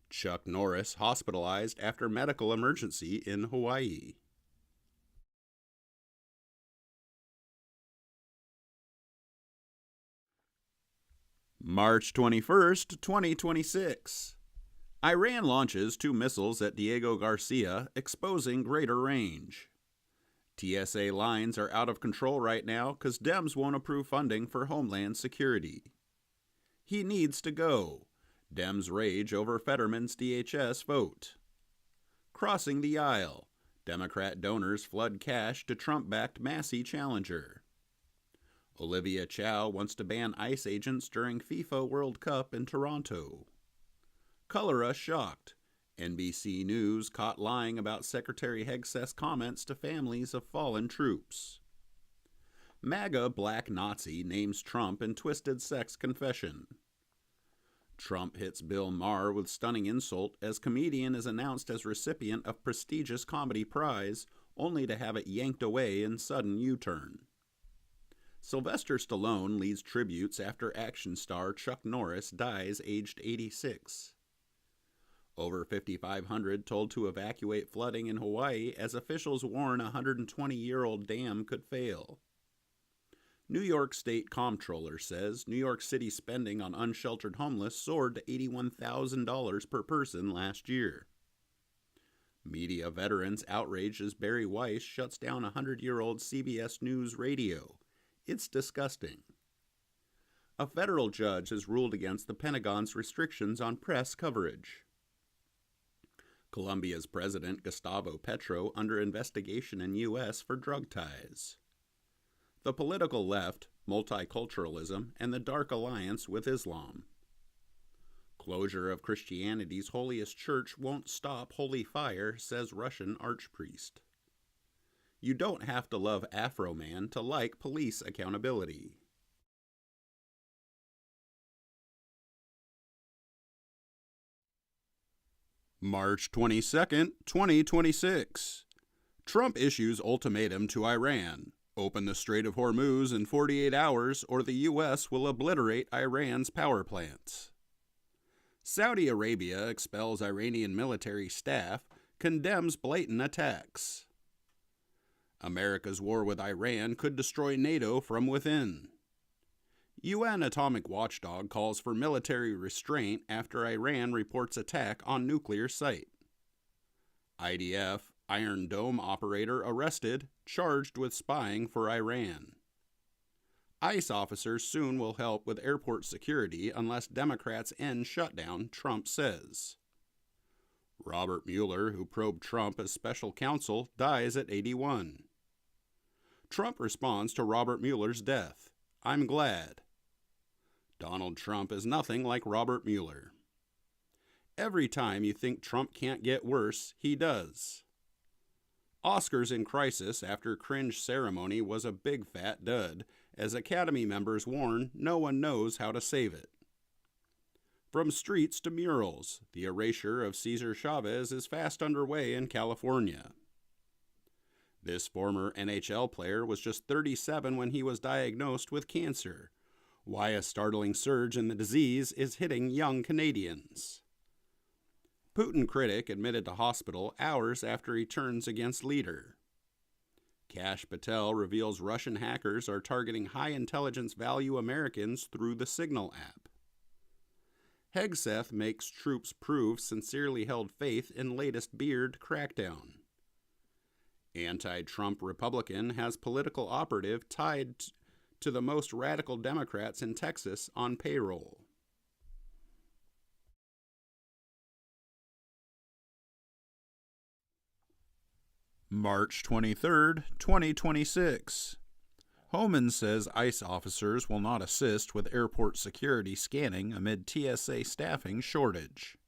Chuck Norris hospitalized after medical emergency in Hawaii. March 21st, 2026. Iran launches 2 missiles at Diego Garcia, exposing greater range. TSA lines are out of control right now because Dems won't approve funding for Homeland Security. He needs to go. Dems rage over Fetterman's DHS vote. Crossing the aisle. Democrat donors flood cash to Trump-backed Massey challenger. Olivia Chow wants to ban ICE agents during FIFA World Cup in Toronto. Colora shocked. NBC News caught lying about Secretary Hegseth's comments to families of fallen troops. MAGA black Nazi names Trump in twisted sex confession. Trump hits Bill Maher with stunning insult as comedian is announced as recipient of prestigious comedy prize, only to have it yanked away in sudden U-turn. Sylvester Stallone leads tributes after action star Chuck Norris dies aged 86. Over 5,500 told to evacuate flooding in Hawaii as officials warn a 120-year-old dam could fail. New York State Comptroller says New York City spending on unsheltered homeless soared to $81,000 per person last year. Media veterans outraged as Barry Weiss shuts down 100-year-old CBS News Radio. It's disgusting. A federal judge has ruled against the Pentagon's restrictions on press coverage. Colombia's President Gustavo Petro under investigation in U.S. for drug ties. The political left, multiculturalism, and the dark alliance with Islam. Closure of Christianity's holiest church won't stop holy fire, says Russian archpriest. You don't have to love Afro Man to like police accountability. March 22nd, 2026. Trump issues ultimatum to Iran. Open the Strait of Hormuz in 48 hours or the U.S. will obliterate Iran's power plants. Saudi Arabia expels Iranian military staff, condemns blatant attacks. America's war with Iran could destroy NATO from within. UN atomic watchdog calls for military restraint after Iran reports attack on nuclear site. IDF Iron Dome operator arrested, charged with spying for Iran. ICE officers soon will help with airport security unless Democrats end shutdown, Trump says. Robert Mueller, who probed Trump as special counsel, dies at 81. Trump responds to Robert Mueller's death. I'm glad. Donald Trump is nothing like Robert Mueller. Every time you think Trump can't get worse, he does. Oscars in crisis after cringe ceremony was a big fat dud, as Academy members warn no one knows how to save it. From streets to murals, the erasure of Cesar Chavez is fast underway in California. This former NHL player was just 37 when he was diagnosed with cancer. Why a startling surge in the disease is hitting young Canadians. Putin critic admitted to hospital hours after he turns against leader. Kash Patel reveals Russian hackers are targeting high intelligence value Americans through the Signal app. Hegseth makes troops prove sincerely held faith in latest Beard crackdown. Anti-Trump Republican has political operative tied to the most radical Democrats in Texas on payroll. March 23rd, 2026. Homan says ICE officers will not assist with airport security scanning amid TSA staffing shortage.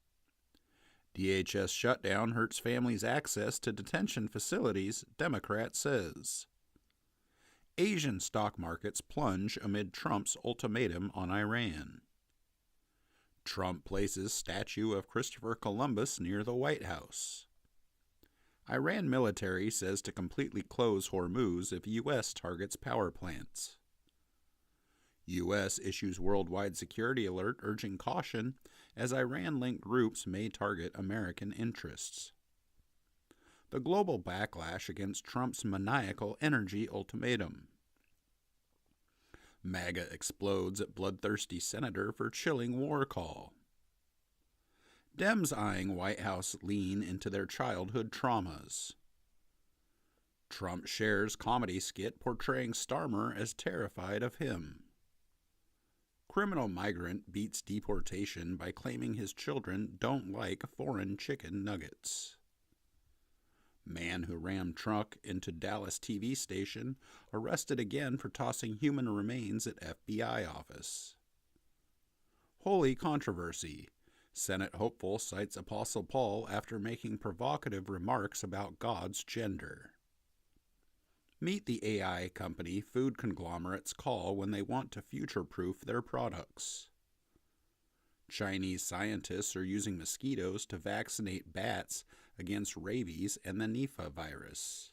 DHS shutdown hurts families' access to detention facilities, Democrat says. Asian stock markets plunge amid Trump's ultimatum on Iran. Trump places statue of Christopher Columbus near the White House. Iran military says to completely close Hormuz if U.S. targets power plants. U.S. issues worldwide security alert urging caution as Iran-linked groups may target American interests. The global backlash against Trump's maniacal energy ultimatum. MAGA explodes at bloodthirsty senator for chilling war call. Dems eyeing White House lean into their childhood traumas. Trump shares comedy skit portraying Starmer as terrified of him. Criminal migrant beats deportation by claiming his children don't like foreign chicken nuggets. Man who rammed truck into Dallas TV station arrested again for tossing human remains at FBI office. Holy controversy. Senate hopeful cites Apostle Paul after making provocative remarks about God's gender. Meet the AI company food conglomerates call when they want to future-proof their products. Chinese scientists are using mosquitoes to vaccinate bats against rabies and the Nipah virus.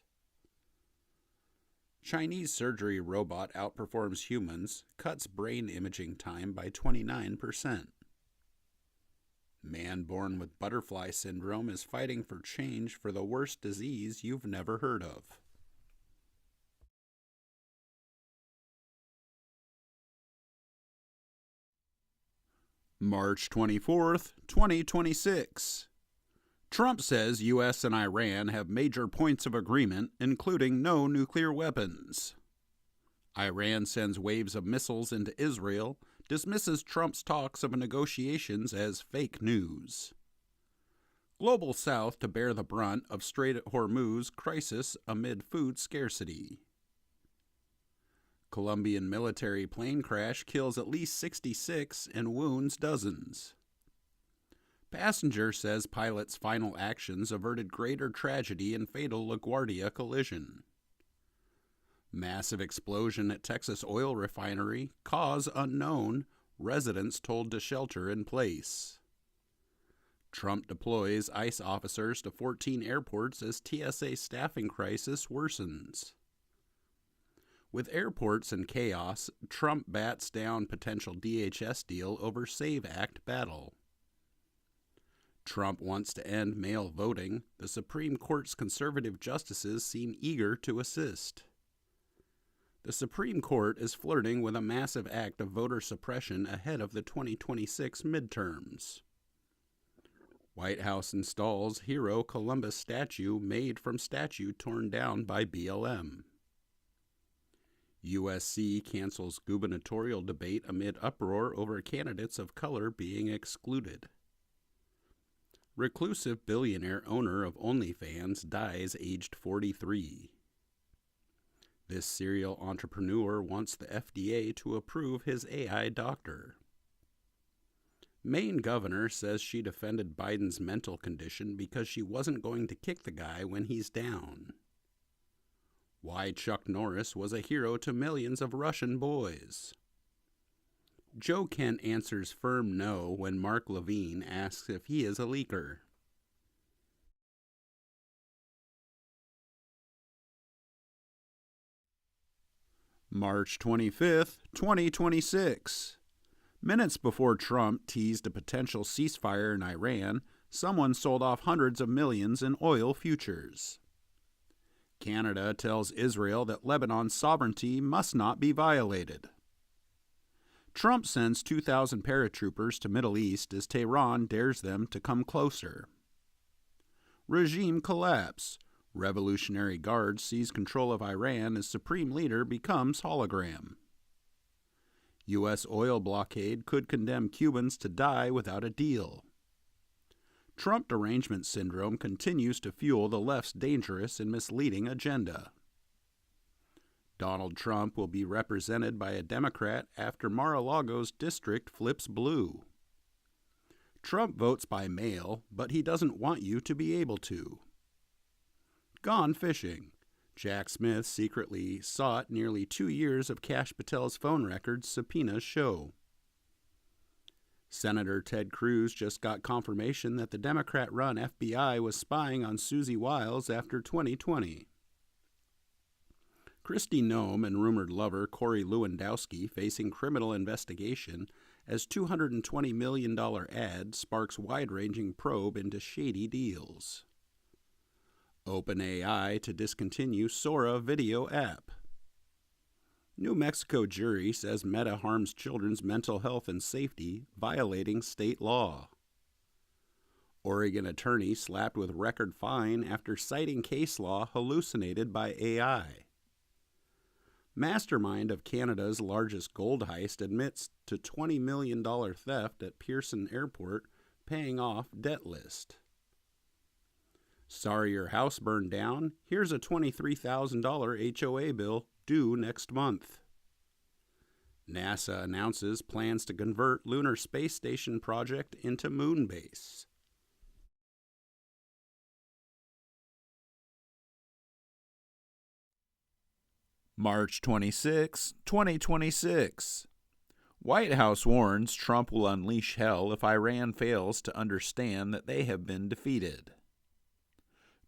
Chinese surgery robot outperforms humans, cuts brain imaging time by 29%. Man born with butterfly syndrome is fighting for change for the worst disease you've never heard of. March 24th, 2026. Trump says U.S. and Iran have major points of agreement, including no nuclear weapons. Iran sends waves of missiles into Israel, dismisses Trump's talks of negotiations as fake news. Global South to bear the brunt of Strait of Hormuz crisis amid food scarcity. Colombian military plane crash kills at least 66 and wounds dozens. Passenger says pilot's final actions averted greater tragedy in fatal LaGuardia collision. Massive explosion at Texas oil refinery, cause unknown, residents told to shelter in place. Trump deploys ICE officers to 14 airports as TSA staffing crisis worsens. With airports in chaos, Trump bats down potential DHS deal over SAVE Act battle. Trump wants to end mail voting. The Supreme Court's conservative justices seem eager to assist. The Supreme Court is flirting with a massive act of voter suppression ahead of the 2026 midterms. White House installs hero Columbus statue made from statue torn down by BLM. USC cancels gubernatorial debate amid uproar over candidates of color being excluded. Reclusive billionaire owner of OnlyFans dies aged 43. This serial entrepreneur wants the FDA to approve his AI doctor. Maine governor says she defended Biden's mental condition because she wasn't going to kick the guy when he's down. Why Chuck Norris was a hero to millions of Russian boys. Joe Kent answers firm no when Mark Levine asks if he is a leaker. March 25th, 2026. Minutes before Trump teased a potential ceasefire in Iran, someone sold off hundreds of millions in oil futures. Canada tells Israel that Lebanon's sovereignty must not be violated. Trump sends 2,000 paratroopers to Middle East as Tehran dares them to come closer. Regime collapse. Revolutionary Guard seize control of Iran as Supreme Leader becomes hologram. U.S. oil blockade could condemn Cubans to die without a deal. Trump derangement syndrome continues to fuel the left's dangerous and misleading agenda. Donald Trump will be represented by a Democrat after Mar-a-Lago's district flips blue. Trump votes by mail, but he doesn't want you to be able to. Gone fishing. Jack Smith secretly sought nearly 2 years of Kash Patel's phone records subpoenas show. Senator Ted Cruz just got confirmation that the Democrat-run FBI was spying on Susie Wiles after 2020. Kristi Noem and rumored lover Corey Lewandowski facing criminal investigation as $220 million ad sparks wide-ranging probe into shady deals. OpenAI to discontinue Sora video app. New Mexico jury says Meta harms children's mental health and safety, violating state law. Oregon attorney slapped with record fine after citing case law hallucinated by AI. Mastermind of Canada's largest gold heist admits to $20 million theft at Pearson Airport, paying off debt list. Sorry your house burned down? Here's a $23,000 HOA bill due next month. NASA announces plans to convert Lunar Space Station project into moon base. March 26, 2026. White House warns Trump will unleash hell if Iran fails to understand that they have been defeated.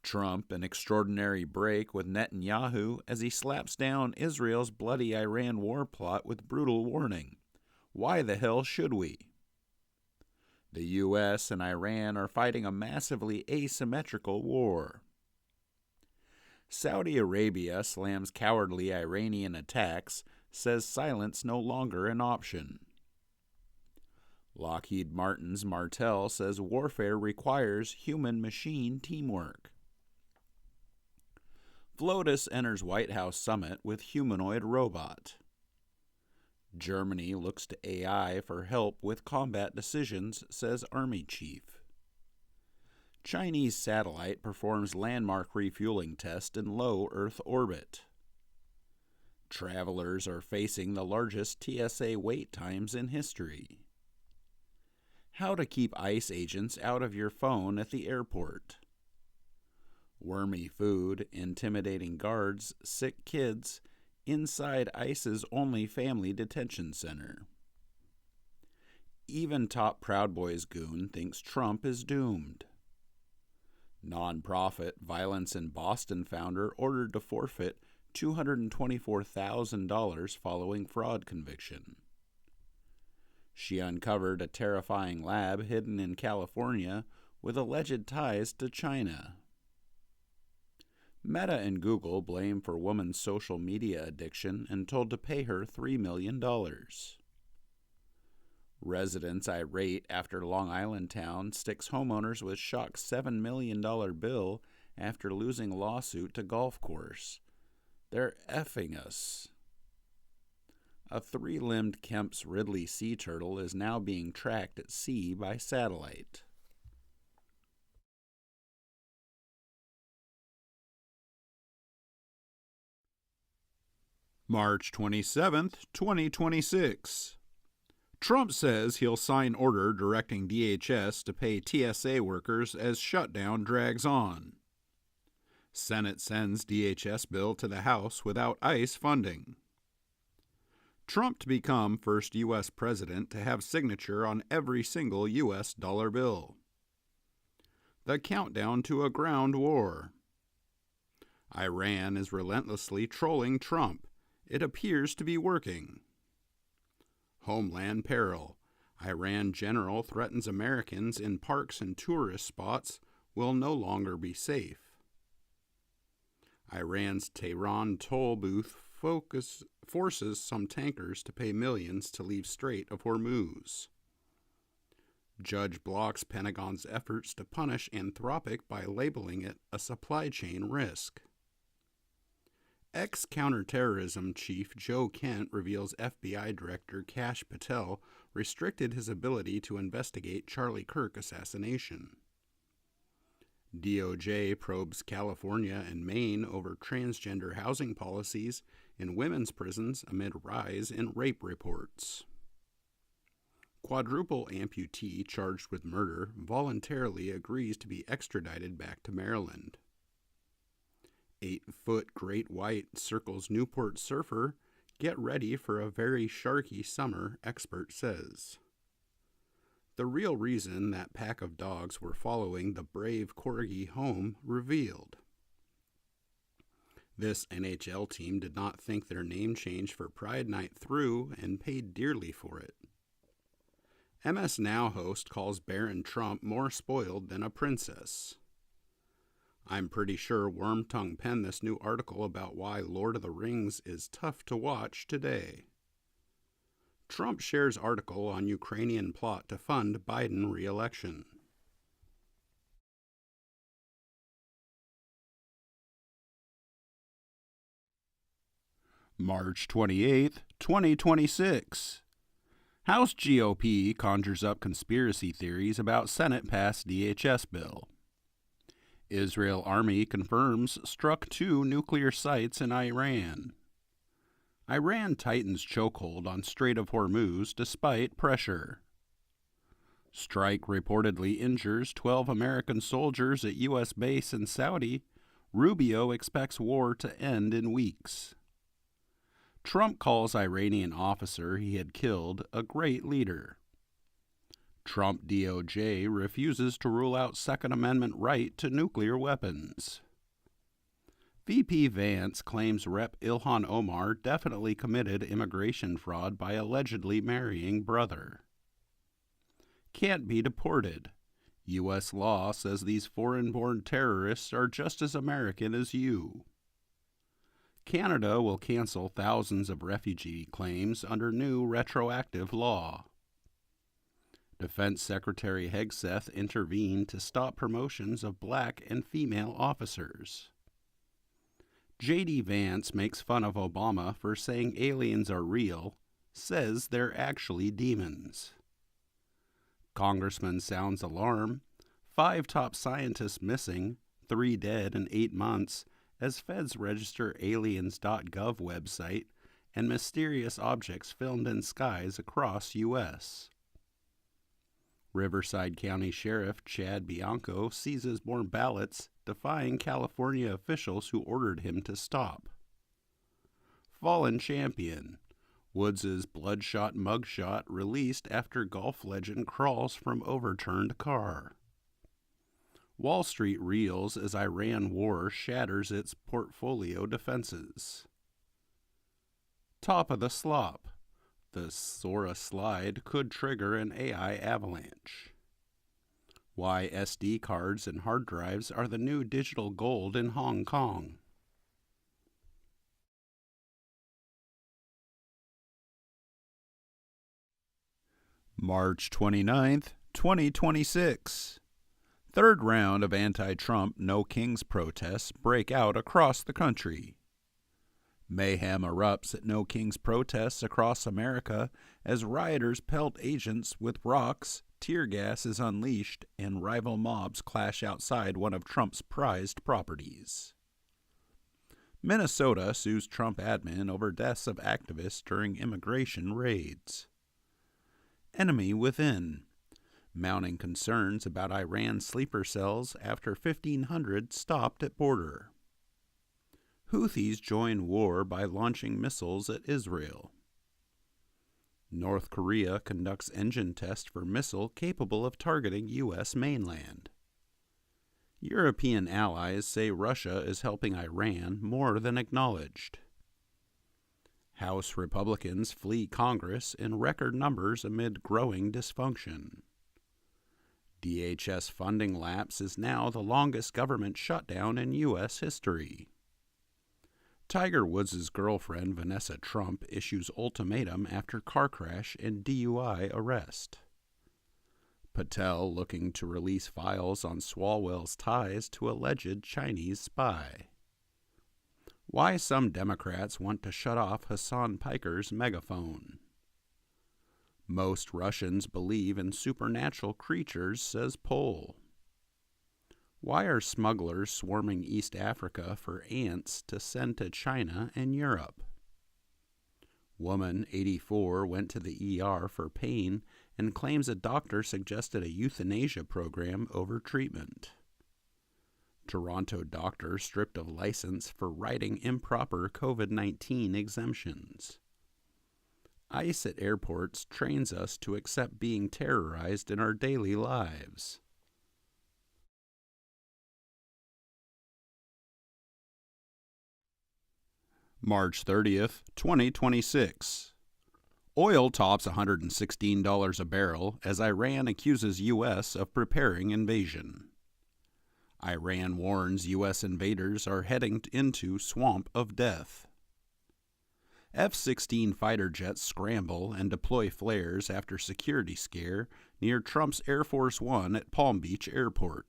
Trump, an extraordinary break with Netanyahu as he slaps down Israel's bloody Iran war plot with brutal warning. Why the hell should we? The U.S. and Iran are fighting a massively asymmetrical war. Saudi Arabia slams cowardly Iranian attacks, says silence no longer an option. Lockheed Martin's Martel says warfare requires human-machine teamwork. FLOTUS enters White House summit with humanoid robot. Germany looks to AI for help with combat decisions, says Army Chief. Chinese satellite performs landmark refueling test in low Earth orbit. Travelers are facing the largest TSA wait times in history. How to keep ICE agents out of your phone at the airport. Wormy food, intimidating guards, sick kids, inside ICE's only family detention center. Even top Proud Boys goon thinks Trump is doomed. Nonprofit Violence in Boston founder ordered to forfeit $224,000 following fraud conviction. She uncovered a terrifying lab hidden in California with alleged ties to China. Meta and Google blame for woman's social media addiction and told to pay her $3 million. Residents irate after Long Island town sticks homeowners with shock $7 million bill after losing lawsuit to golf course. They're effing us. A three-limbed Kemp's Ridley sea turtle is now being tracked at sea by satellite. March 27th, 2026. Trump says he'll sign order directing DHS to pay TSA workers as shutdown drags on. Senate sends DHS bill to the House without ICE funding. Trump to become first U.S. president to have signature on every single U.S. dollar bill. The countdown to a ground war. Iran is relentlessly trolling Trump. It appears to be working. Homeland peril. Iran general threatens Americans in parks and tourist spots will no longer be safe. Iran's Tehran toll booth forces some tankers to pay millions to leave Strait of Hormuz. Judge blocks Pentagon's efforts to punish Anthropic by labeling it a supply chain risk. Ex-counterterrorism chief Joe Kent reveals FBI Director Kash Patel restricted his ability to investigate Charlie Kirk assassination. DOJ probes California and Maine over transgender housing policies in women's prisons amid rise in rape reports. Quadruple amputee charged with murder voluntarily agrees to be extradited back to Maryland. 8-foot great white circles Newport surfer. Get ready for a very sharky summer, expert says. The real reason that pack of dogs were following the brave corgi home revealed. This NHL team did not think their name change for Pride Night through and paid dearly for it. MS Now host calls Barron Trump more spoiled than a princess. I'm pretty sure Wormtongue penned this new article about why Lord of the Rings is tough to watch today. Trump shares article on Ukrainian plot to fund Biden re-election. March 28th, 2026. House GOP conjures up conspiracy theories about Senate passed DHS bill. Israel Army confirms struck 2 nuclear sites in Iran. Iran tightens chokehold on Strait of Hormuz despite pressure. Strike reportedly injures 12 American soldiers at U.S. base in Saudi. Rubio expects war to end in weeks. Trump calls Iranian officer he had killed a great leader. Trump DOJ refuses to rule out Second Amendment right to nuclear weapons. VP Vance claims Rep. Ilhan Omar definitely committed immigration fraud by allegedly marrying brother. Can't be deported. U.S. law says these foreign-born terrorists are just as American as you. Canada will cancel thousands of refugee claims under new retroactive law. Defense Secretary Hegseth intervened to stop promotions of black and female officers. J.D. Vance makes fun of Obama for saying aliens are real, says they're actually demons. Congressman sounds alarm. 5 top scientists missing, 3 dead in 8 months, as feds register aliens.gov website and mysterious objects filmed in skies across U.S. Riverside County Sheriff Chad Bianco seizes more ballots, defying California officials who ordered him to stop. Fallen champion. Woods' bloodshot mugshot released after golf legend crawls from overturned car. Wall Street reels as Iran war shatters its portfolio defenses. Top of the slop. The Sora slide could trigger an AI avalanche. Why SD cards and hard drives are the new digital gold in Hong Kong. March 29th, 2026. Third round of anti-Trump No Kings protests break out across the country. Mayhem erupts at No Kings protests across America as rioters pelt agents with rocks, tear gas is unleashed, and rival mobs clash outside one of Trump's prized properties. Minnesota sues Trump admin over deaths of activists during immigration raids. Enemy within. Mounting concerns about Iran sleeper cells after 1,500 stopped at border. Houthis join war by launching missiles at Israel. North Korea conducts engine test for missile capable of targeting U.S. mainland. European allies say Russia is helping Iran more than acknowledged. House Republicans flee Congress in record numbers amid growing dysfunction. DHS funding lapse is now the longest government shutdown in U.S. history. Tiger Woods' girlfriend, Vanessa Trump, issues ultimatum after car crash and DUI arrest. Patel looking to release files on Swalwell's ties to alleged Chinese spy. Why some Democrats want to shut off Hassan Piker's megaphone. Most Russians believe in supernatural creatures, says poll. Why are smugglers swarming East Africa for ants to send to China and Europe? Woman, 84, went to the ER for pain and claims a doctor suggested a euthanasia program over treatment. Toronto doctor stripped of license for writing improper COVID-19 exemptions. ICE at airports trains us to accept being terrorized in our daily lives. March 30th, 2026. Oil tops $116 a barrel as Iran accuses U.S. of preparing invasion. Iran warns U.S. invaders are heading into swamp of death. F-16 fighter jets scramble and deploy flares after security scare near Trump's Air Force One at Palm Beach Airport.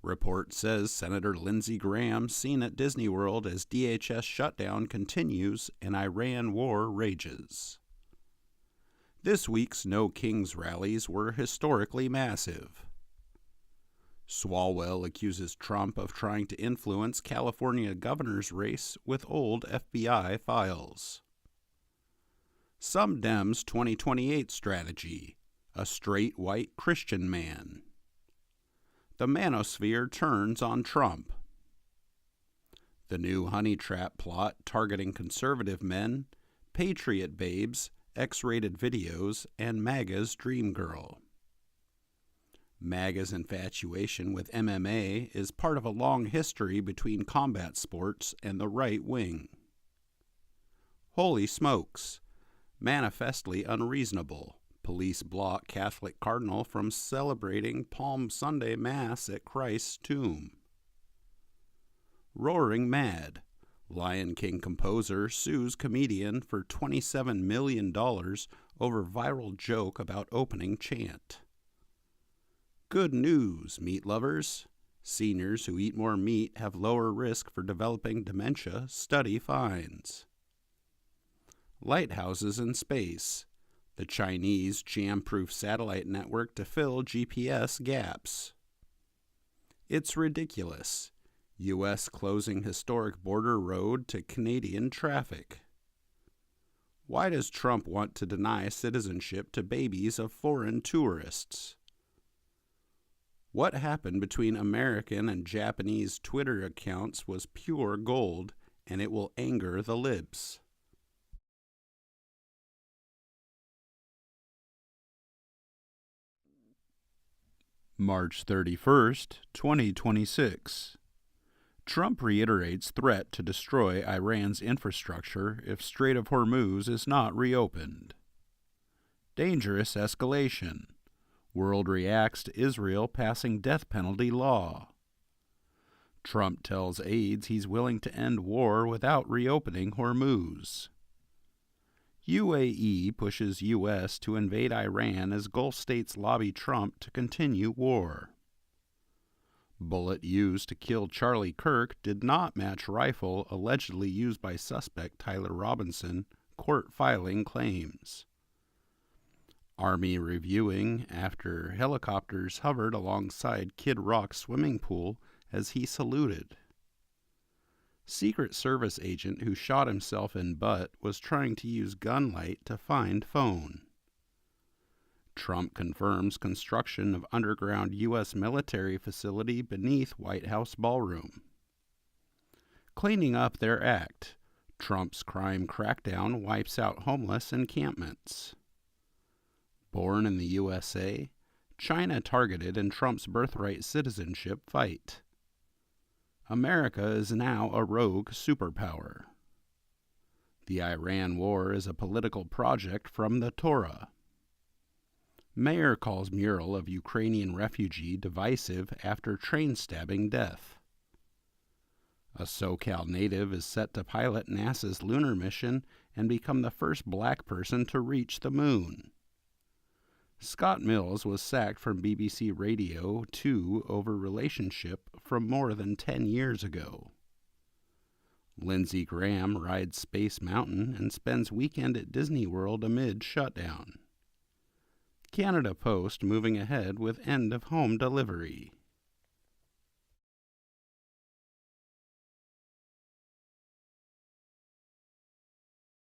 Report says Senator Lindsey Graham seen at Disney World as DHS shutdown continues and Iran war rages. This week's No Kings rallies were historically massive. Swalwell accuses Trump of trying to influence California governor's race with old FBI files. Some Dems 2028 strategy, a straight white Christian man. The manosphere turns on Trump. The new honey trap plot targeting conservative men, patriot babes, X-rated videos, and MAGA's dream girl. MAGA's infatuation with MMA is part of a long history between combat sports and the right wing. Holy smokes! Manifestly unreasonable. Police block Catholic cardinal from celebrating Palm Sunday Mass at Christ's tomb. Roaring mad. Lion King composer sues comedian for $27 million over viral joke about opening chant. Good news, meat lovers. Seniors who eat more meat have lower risk for developing dementia, study finds. Lighthouses in space. The Chinese jam-proof satellite network to fill GPS gaps. It's ridiculous. U.S. closing historic border road to Canadian traffic. Why does Trump want to deny citizenship to babies of foreign tourists? What happened between American and Japanese Twitter accounts was pure gold, and it will anger the libs. March 31st, 2026. Trump reiterates threat to destroy Iran's infrastructure if Strait of Hormuz is not reopened. Dangerous escalation. World reacts to Israel passing death penalty law. Trump tells aides he's willing to end war without reopening Hormuz. UAE pushes U.S. to invade Iran as Gulf states lobby Trump to continue war. Bullet used to kill Charlie Kirk did not match rifle allegedly used by suspect Tyler Robinson, court filing claims. Army reviewing after helicopters hovered alongside Kid Rock swimming pool as he saluted. Secret Service agent who shot himself in butt was trying to use gunlight to find phone. Trump confirms construction of underground U.S. military facility beneath White House ballroom. Cleaning up their act. Trump's crime crackdown wipes out homeless encampments. Born in the USA, China targeted in Trump's birthright citizenship fight. America is now a rogue superpower. The Iran war is a political project from the Torah. Mayor calls mural of Ukrainian refugee divisive after train stabbing death. A SoCal native is set to pilot NASA's lunar mission and become the first black person to reach the moon. Scott Mills was sacked from BBC Radio 2 over relationship from more than 10 years ago. Lindsey Graham rides Space Mountain and spends weekend at Disney World amid shutdown. Canada Post moving ahead with end of home delivery.